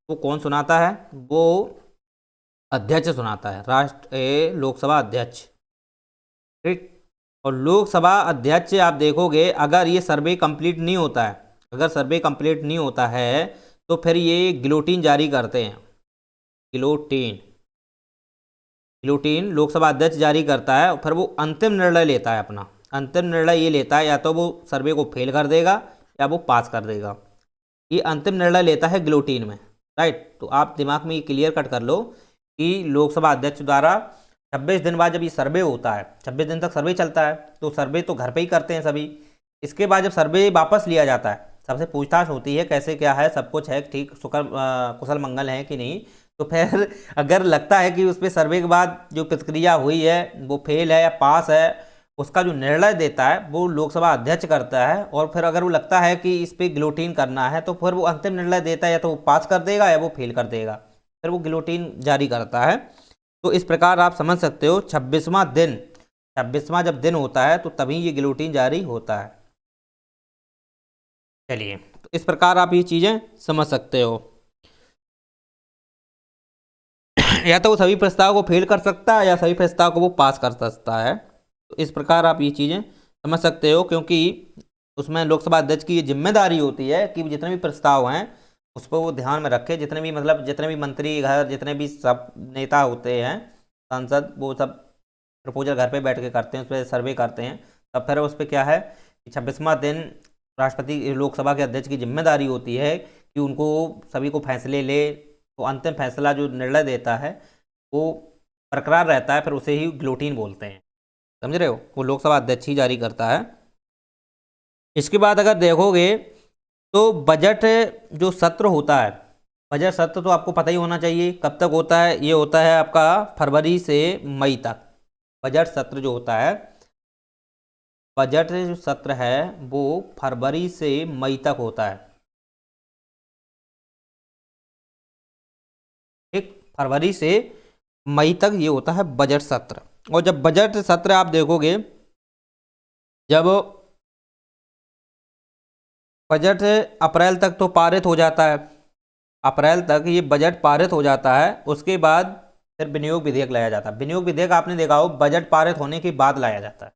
वो कौन सुनाता है, वो अध्यक्ष सुनाता है, लोकसभा अध्यक्ष, ठीक। और लोकसभा अध्यक्ष आप देखोगे अगर ये सर्वे कंप्लीट नहीं होता है, तो फिर ये गिलोटिन जारी करते हैं, गिलोटिन लोकसभा अध्यक्ष जारी करता है, और फिर वो अंतिम निर्णय लेता है। अपना अंतिम निर्णय ये लेता है, या तो वो सर्वे को फेल कर देगा या वो पास कर देगा, ये अंतिम निर्णय लेता है गिलोटिन में, राइट। तो आप दिमाग में ये क्लियर कट कर लो कि लोकसभा अध्यक्ष द्वारा 26 दिन बाद जब ये सर्वे होता है, 26 दिन तक सर्वे चलता है, तो सर्वे तो घर पे ही करते हैं सभी। इसके बाद जब सर्वे वापस लिया जाता है, सबसे पूछताछ होती है कैसे क्या है, सब कुछ है ठीक, कुशल मंगल है कि नहीं, तो फिर अगर लगता है कि उस पर सर्वे के बाद जो प्रतिक्रिया हुई है वो फेल है या पास है, उसका जो निर्णय देता है वो लोकसभा अध्यक्ष करता है। और फिर अगर वो लगता है कि इस पर गिलोटिन करना है, तो फिर वो अंतिम निर्णय देता है, या तो वो पास कर देगा या वो फेल कर देगा, फिर वो गिलोटिन जारी करता है। तो इस प्रकार आप समझ सकते हो 26वां जब दिन होता है तो तभी ये गिलोटिन जारी होता है। चलिए, तो इस प्रकार आप ये चीज़ें समझ सकते हो। या तो वो सभी प्रस्ताव को फेल कर सकता है या सभी प्रस्ताव को वो पास कर सकता है। तो इस प्रकार आप ये चीज़ें समझ सकते हो, क्योंकि उसमें लोकसभा अध्यक्ष की ये जिम्मेदारी होती है कि जितने भी प्रस्ताव हैं उस पर वो ध्यान में रखे, जितने भी मंत्री घर, जितने भी सब नेता होते हैं, सांसद, वो सब प्रपोजल घर पे बैठ के करते हैं, उस पर सर्वे करते हैं। तब फिर उस पर क्या है कि 26वां दिन राष्ट्रपति, लोकसभा के अध्यक्ष की जिम्मेदारी होती है कि उनको सभी को फैसले ले, तो अंतिम फैसला जो निर्णय देता है वो बरकरार रहता है, फिर उसे ही गिलोटिन बोलते हैं, समझ रहे हो, वो लोकसभा अध्यक्ष ही जारी करता है। इसके बाद अगर देखोगे तो बजट जो सत्र होता है, बजट सत्र तो आपको पता ही होना चाहिए कब तक होता है, ये होता है आपका फरवरी से मई तक। बजट सत्र जो होता है, बजट जो सत्र है वो फरवरी से मई तक होता है, ठीक, फरवरी से मई तक ये होता है बजट सत्र। और जब बजट सत्र आप देखोगे, जब बजट अप्रैल तक तो पारित हो जाता है, अप्रैल तक ये बजट पारित हो जाता है, उसके बाद फिर विनियोग विधेयक लाया जाता है। विनियोग विधेयक आपने देखा हो बजट पारित होने के बाद लाया जाता है,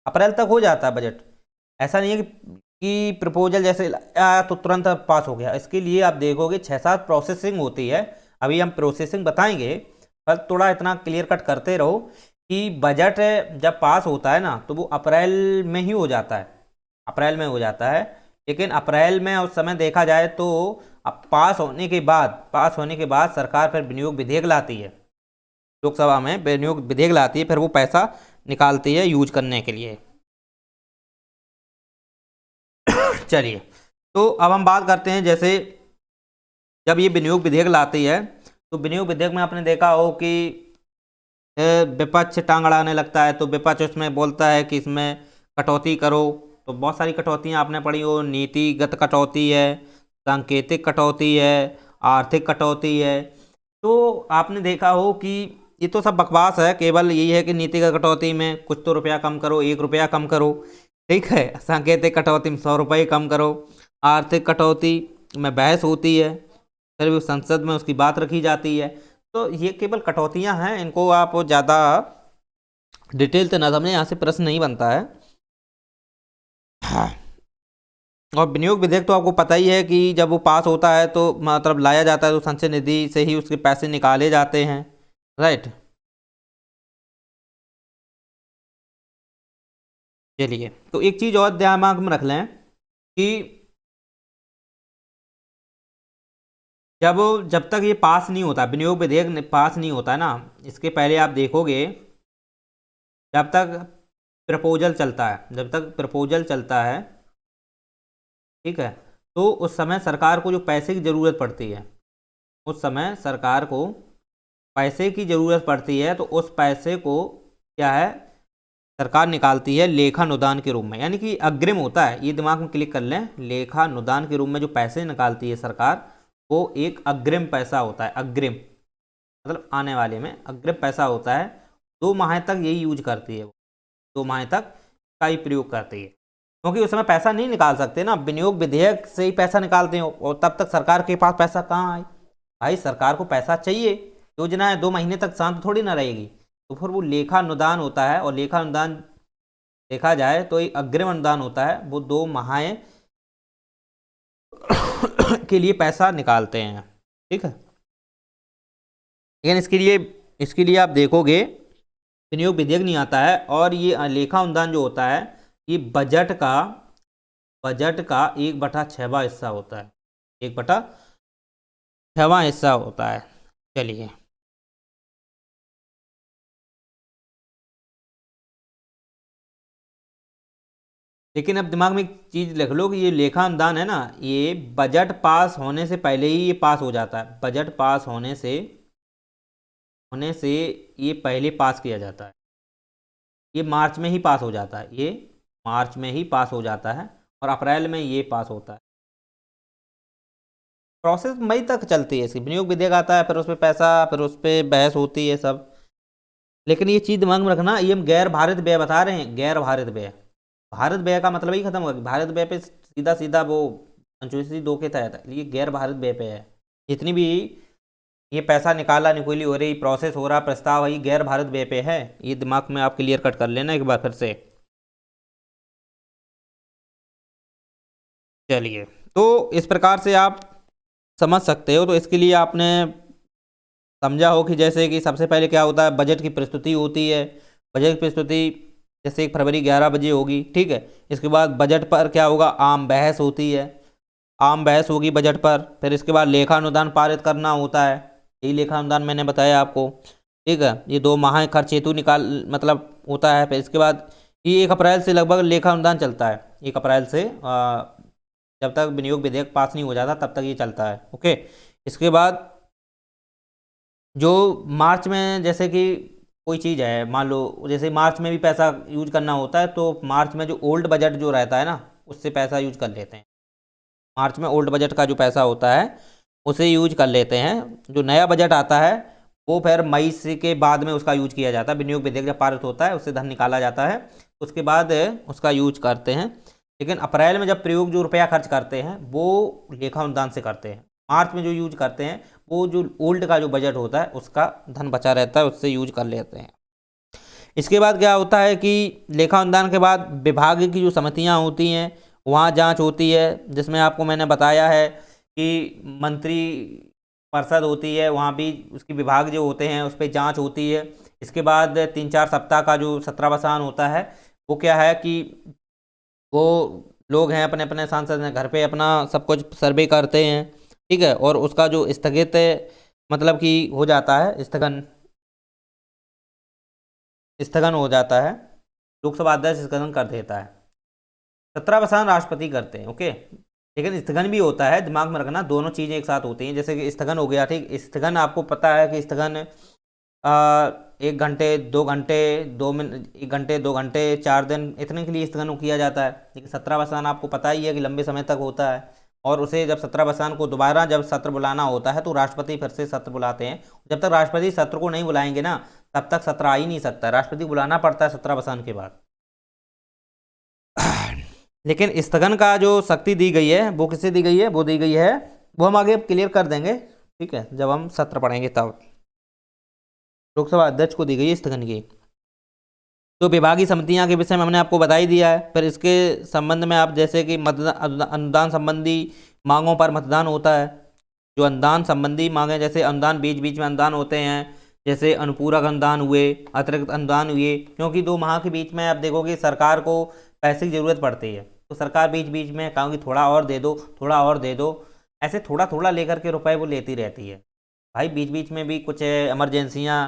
अप्रैल तक हो जाता है बजट। ऐसा नहीं है कि प्रपोजल जैसे आया तो तुरंत पास हो गया, इसके लिए आप देखोगे 6-7 प्रोसेसिंग होती है, अभी हम प्रोसेसिंग बताएंगे। बस थोड़ा इतना क्लियर कट करते रहो कि बजट जब पास होता है ना तो वो अप्रैल में ही हो जाता है, अप्रैल में हो जाता है। लेकिन अप्रैल में उस समय देखा जाए तो अब पास होने के बाद सरकार फिर विनियोग विधेयक लाती है, लोकसभा में विनियोग विधेयक लाती है, फिर वो पैसा निकालती है यूज करने के लिए। चलिए, तो अब हम बात करते हैं, जैसे जब ये विनियोग विधेयक लाती है तो विनियोग विधेयक में आपने देखा हो कि विपक्ष टांग अड़ाने लगता है, तो विपक्ष उसमें बोलता है कि इसमें कटौती करो। तो बहुत सारी कटौतियाँ आपने पढ़ी हो, नीतिगत कटौती है, सांकेतिक कटौती है, आर्थिक कटौती है। तो आपने देखा हो कि ये तो सब बकवास है, केवल यही है कि नीतिगत कटौती में कुछ तो रुपया कम करो, 1 रुपया कम करो, ठीक है। सांकेतिक कटौती में 100 रुपये कम करो। आर्थिक कटौती में बहस होती है, फिर भी संसद में उसकी बात रखी जाती है। तो ये केवल कटौतियां हैं, इनको आप ज़्यादा डिटेल से ना समझें, यहाँ से प्रश्न नहीं बनता है। हाँ। और विनियोग विधेयक तो आपको पता ही है कि जब वो पास होता है तो मतलब लाया जाता है तो संचय निधि से ही उसके पैसे निकाले जाते हैं, राइट। चलिए, तो एक चीज़ और दिमाग में रख लें कि जब तक ये पास नहीं होता, विनियोग विधेयक पास नहीं होता है ना, इसके पहले आप देखोगे जब तक प्रपोजल चलता है, जब तक प्रपोजल चलता है, ठीक है, तो उस समय सरकार को जो पैसे की ज़रूरत पड़ती है, उस समय सरकार को पैसे की ज़रूरत पड़ती है, तो उस पैसे को क्या है, सरकार निकालती है लेखानुदान के रूप में, यानी कि अग्रिम होता है। ये दिमाग में क्लिक कर लें, लेखानुदान के रूप में जो पैसे निकालती है सरकार, वो एक अग्रिम पैसा होता है। अग्रिम मतलब आने वाले में अग्रिम पैसा होता है। 2 माह तक यही यूज करती है वो, 2 माह तक का ही प्रयोग करती है, क्योंकि उस समय पैसा नहीं निकाल सकते ना, विनियोग विधेयक से ही पैसा निकालते हैं, और तब तक सरकार के पास पैसा कहाँ आए भाई, सरकार को पैसा चाहिए, योजनाएं 2 महीने तक शांत थोड़ी ना रहेगी। तो फिर वो लेखा अनुदान होता है, और लेखा अनुदान देखा जाए तो एक अग्रिम अनुदान होता है, वो 2 माह के लिए पैसा निकालते हैं, ठीक है। लेकिन इसके लिए आप देखोगे विनियोग विधेयक नहीं आता है, और ये लेखा अनुदान जो होता है ये बजट का 1/6वां हिस्सा होता है, 1/6वां हिस्सा होता है। चलिए, लेकिन अब दिमाग में एक चीज़ लिख लो कि ये लेखा अनुदान है ना, ये बजट पास होने से पहले ही ये पास हो जाता है, बजट पास होने से ये पहले पास किया जाता है, ये मार्च में ही पास हो जाता है, ये मार्च में ही पास हो जाता है, और अप्रैल में ये पास होता है। प्रोसेस मई तक चलती है इसकी, विनियोग विधेयक आता है, फिर उस पर पैसा, फिर उस पर बहस होती है सब। लेकिन ये चीज़ दिमाग में रखना, ये हम गैर भारित व्यय बता रहे हैं, गैर भारित व्यय। भारत व्यय का मतलब ही खत्म हो गया, भारत व्यय पे सीधा सीधा वो अनुसूची 2 के तहत है, ये गैर भारत व्यय पे है। जितनी भी ये पैसा निकाला निकोली हो रही, प्रोसेस हो रहा, प्रस्ताव है, ये गैर भारत व्यय पे है। ये दिमाग में आप क्लियर कट कर लेना एक बार फिर से। चलिए, तो इस प्रकार से आप समझ सकते हो। तो इसके लिए आपने समझा हो कि जैसे कि सबसे पहले क्या होता है, बजट की प्रस्तुति होती है। बजट की प्रस्तुति जैसे 1 फरवरी 11 बजे होगी, ठीक है। इसके बाद बजट पर क्या होगा, आम बहस होती है, आम बहस होगी बजट पर। फिर इसके बाद लेखा अनुदान पारित करना होता है, यही लेखा अनुदान मैंने बताया आपको, ठीक है। ये 2 माह खर्च हेतु निकाल मतलब होता है। फिर इसके बाद ये 1 अप्रैल से लगभग लेखा अनुदान चलता है, 1 अप्रैल से जब तक विनियोग विधेयक पास नहीं हो जाता तब तक ये चलता है, ओके। इसके बाद जो मार्च में, जैसे कि कोई चीज़ है, मान लो जैसे मार्च में भी पैसा यूज करना होता है, तो मार्च में जो ओल्ड बजट जो रहता है ना, उससे पैसा यूज कर लेते हैं। मार्च में ओल्ड बजट का जो पैसा होता है उसे यूज कर लेते हैं। जो नया बजट आता है वो फिर मई से के बाद में उसका यूज किया जाता है। विनियोग विधेयक जब पारित होता है उससे धन निकाला जाता है, उसके बाद उसका यूज करते हैं। लेकिन अप्रैल में जब प्रयोग जो रुपया खर्च करते हैं वो लेखा अनुदान से करते हैं। मार्च में जो यूज करते हैं वो जो ओल्ड का जो बजट होता है उसका धन बचा रहता है, उससे यूज कर लेते हैं। इसके बाद क्या होता है कि लेखा अनुदान के बाद विभाग की जो समितियां होती हैं वहाँ जांच होती है, जिसमें आपको मैंने बताया है कि मंत्री परिषद होती है, वहाँ भी उसके विभाग जो होते हैं उस पर जांच होती है। इसके बाद 3-4 सप्ताह का जो सत्रावसान होता है वो क्या है कि वो लोग हैं अपने अपने सांसद हैं घर पे अपना सब कुछ सर्वे करते हैं, ठीक है, और उसका जो स्थगित मतलब कि हो जाता है, स्थगन स्थगन हो जाता है, लोकसभा अध्यक्ष स्थगन कर देता है। सत्रावसान राष्ट्रपति करते हैं, ओके। लेकिन स्थगन भी होता है, दिमाग में रखना, दोनों चीज़ें एक साथ होती हैं। जैसे कि स्थगन हो गया, ठीक, स्थगन आपको पता है कि स्थगन 1 घंटे 2 घंटे 2 मिनट, 1 घंटे 2 घंटे 4 दिन इतने के लिए स्थगन किया जाता है। लेकिन सत्रावसान आपको पता ही है कि लंबे समय तक होता है, और उसे जब सत्रावसान को दोबारा जब सत्र बुलाना होता है तो राष्ट्रपति फिर से सत्र बुलाते हैं। जब तक राष्ट्रपति सत्र को नहीं बुलाएंगे ना तब तक सत्र आ ही नहीं सकता, राष्ट्रपति को बुलाना पड़ता है सत्रावसान के बाद। लेकिन स्थगन का जो शक्ति दी गई है वो किससे दी गई है, वो दी गई है, वो हम आगे क्लियर कर देंगे, ठीक है, जब हम सत्र पढ़ेंगे तब। लोकसभा अध्यक्ष को दी गई है स्थगन की। तो विभागीय समितियां के विषय में हमने आपको बता ही दिया है। फिर इसके संबंध में आप जैसे कि मतदान अनुदान संबंधी मांगों पर मतदान होता है। जो अनुदान संबंधी मांगे, जैसे अनुदान बीच बीच में अनुदान होते हैं, जैसे अनुपूरक अनुदान हुए, अतिरिक्त अनुदान हुए, क्योंकि 2 माह के बीच में आप देखोगे सरकार को पैसे की ज़रूरत पड़ती है, तो सरकार बीच बीच में कहोगी थोड़ा और दे दो, थोड़ा और दे दो, ऐसे थोड़ा थोड़ा लेकर के रुपए वो लेती रहती है। भाई बीच बीच में भी कुछ इमरजेंसियाँ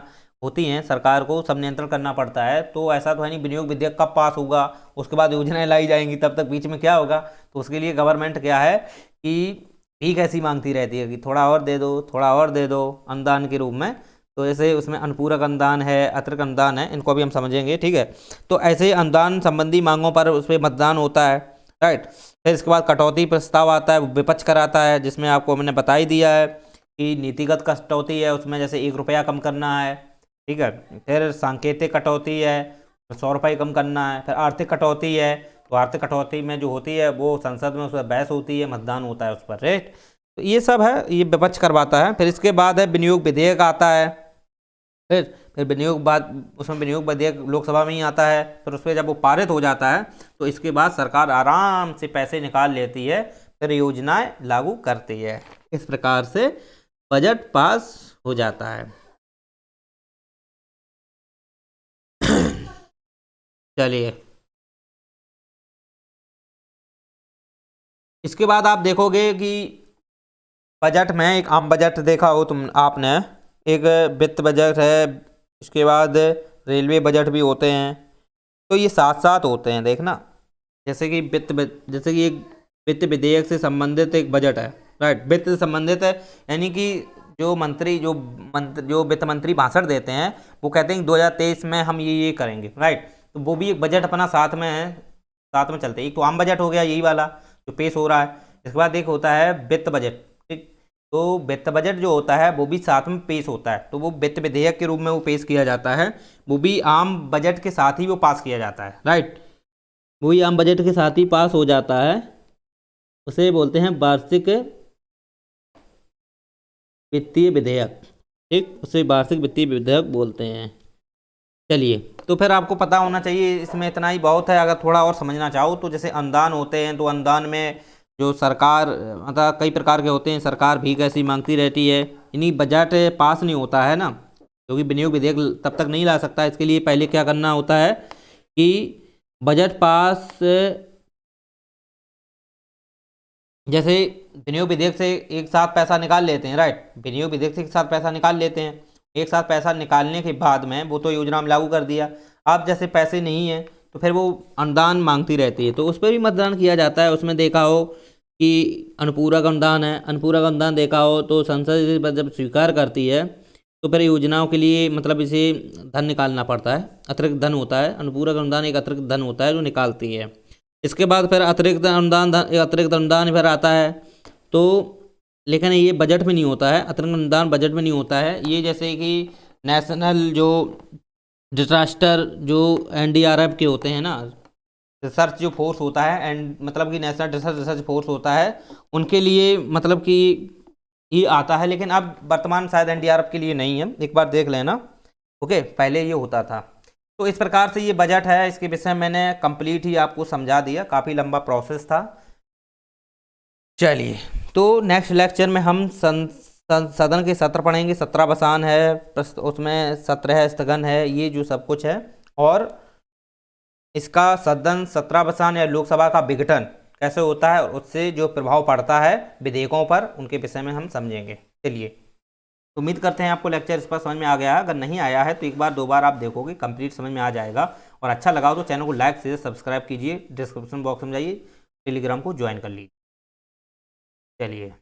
होती हैं, सरकार को सब नियंत्रण करना पड़ता है। तो ऐसा तो है नहीं विनियोग विधेयक कब पास होगा उसके बाद योजनाएं लाई जाएंगी, तब तक बीच में क्या होगा। तो उसके लिए गवर्नमेंट क्या है कि ठीक ऐसी मांगती रहती है कि थोड़ा और दे दो, थोड़ा और दे दो अनुदान के रूप में। तो ऐसे उसमें अनुपूरक अनुदान है, अतिरिक्त अनुदान है, इनको भी हम समझेंगे, ठीक है। तो ऐसे अनुदान संबंधी मांगों पर उस पर मतदान होता है, राइट। फिर इसके बाद कटौती प्रस्ताव आता है, विपक्ष कराता है, जिसमें आपको मैंने बता ही दिया है कि नीतिगत कटौती है, उसमें जैसे 1 रुपया कम करना है, ठीक है। फिर सांकेतिक कटौती है, 100 रुपये कम करना है। फिर आर्थिक कटौती है, तो आर्थिक कटौती में जो होती है वो संसद में उस पर बहस होती है, मतदान होता है उस पर, राइट। तो ये सब है, ये विपक्ष करवाता है। फिर इसके बाद है विनियोग विधेयक आता है। फिर विनियोग बाद उसमें विनियोग विधेयक लोकसभा में ही आता है। फिर उस पर जब वो पारित हो जाता है तो इसके बाद सरकार आराम से पैसे निकाल लेती है, फिर योजनाएं लागू करती है। इस प्रकार से बजट पास हो जाता है। चलिए, इसके बाद आप देखोगे कि बजट में एक आम बजट देखा हो तुम आपने, एक वित्त बजट है, इसके बाद रेलवे बजट भी होते हैं। तो ये साथ साथ होते हैं, देखना। जैसे कि जैसे कि एक वित्त विधेयक से संबंधित एक बजट है, राइट, वित्त से संबंधित है, यानी कि जो वित्त मंत्री भाषण देते हैं वो कहते हैं कि 2023 में हम ये करेंगे, राइट। तो वो भी एक बजट अपना साथ में है, साथ में चलते हैं। एक तो आम बजट हो गया यही वाला जो पेश हो रहा है, इसके बाद एक होता है वित्त बजट, ठीक। तो वित्त बजट जो होता है वो भी साथ में पेश होता है, तो वो वित्त विधेयक के रूप में वो पेश किया जाता है, वो भी आम बजट के साथ ही वो पास किया जाता है, राइट। वही आम बजट के साथ ही पास हो जाता है, उसे बोलते हैं वार्षिक वित्तीय विधेयक, ठीक, उसे वार्षिक वित्तीय विधेयक बोलते हैं। चलिए, तो फिर आपको पता होना चाहिए, इसमें इतना ही बहुत है। अगर थोड़ा और समझना चाहो तो जैसे अनुदान होते हैं, तो अनुदान में जो सरकार मतलब कई प्रकार के होते हैं, सरकार भी कैसी मांगती रहती है, इन्हीं बजट पास नहीं होता है ना, क्योंकि विनियोग विधेयक तब तक नहीं ला सकता। इसके लिए पहले क्या करना होता है कि बजट पास, जैसे विनियोग विधेयक से एक साथ पैसा निकाल लेते हैं, राइट, विनियोग विधेयक से एक साथ पैसा निकाल लेते हैं। एक साथ पैसा निकालने के बाद में वो तो योजना में लागू कर दिया, अब जैसे पैसे नहीं है तो फिर वो अनुदान मांगती रहती है, तो उस पर भी मतदान किया जाता है। उसमें देखा हो कि अनुपूरक अनुदान है, अनुपूरक अनुदान देखा हो तो संसद जब स्वीकार करती है तो फिर योजनाओं के लिए मतलब इसे धन निकालना पड़ता है, अतिरिक्त धन होता है। अनुपूरक अनुदान एक अतिरिक्त धन होता है जो निकालती है। इसके बाद फिर अतिरिक्त अनुदान फिर आता है, तो लेकिन ये बजट में नहीं होता है, अतिरिक्त अनुदान बजट में नहीं होता है। ये जैसे कि नेशनल जो डिजास्टर जो NDRF के होते हैं ना, रिसर्च जो फोर्स होता है, एंड मतलब कि नेशनल रिसर्च फोर्स होता है, उनके लिए मतलब कि ये आता है। लेकिन अब वर्तमान शायद NDRF के लिए नहीं है, एक बार देख लेना, ओके, पहले ये होता था। तो इस प्रकार से ये बजट है, इसके विषय मैंने कंप्लीट ही आपको समझा दिया, काफ़ी लंबा प्रोसेस था। चलिए, तो नेक्स्ट लेक्चर में हम सदन के सत्र पढ़ेंगे, सत्रावसान है, उसमें सत्र है, स्थगन है, ये जो सब कुछ है। और इसका सदन, सत्रावसान या लोकसभा का विघटन कैसे होता है और उससे जो प्रभाव पड़ता है विधेयकों पर, उनके विषय में हम समझेंगे। चलिए, उम्मीद करते हैं आपको लेक्चर इस पर समझ में आ गया है। अगर नहीं आया है तो एक बार दो बार आप देखोगे, कंप्लीट समझ में आ जाएगा। और अच्छा लगा हो तो चैनल को लाइक शेयर सब्सक्राइब कीजिए, डिस्क्रिप्शन बॉक्स में जाइए, टेलीग्राम को ज्वाइन कर लीजिए। चलिए।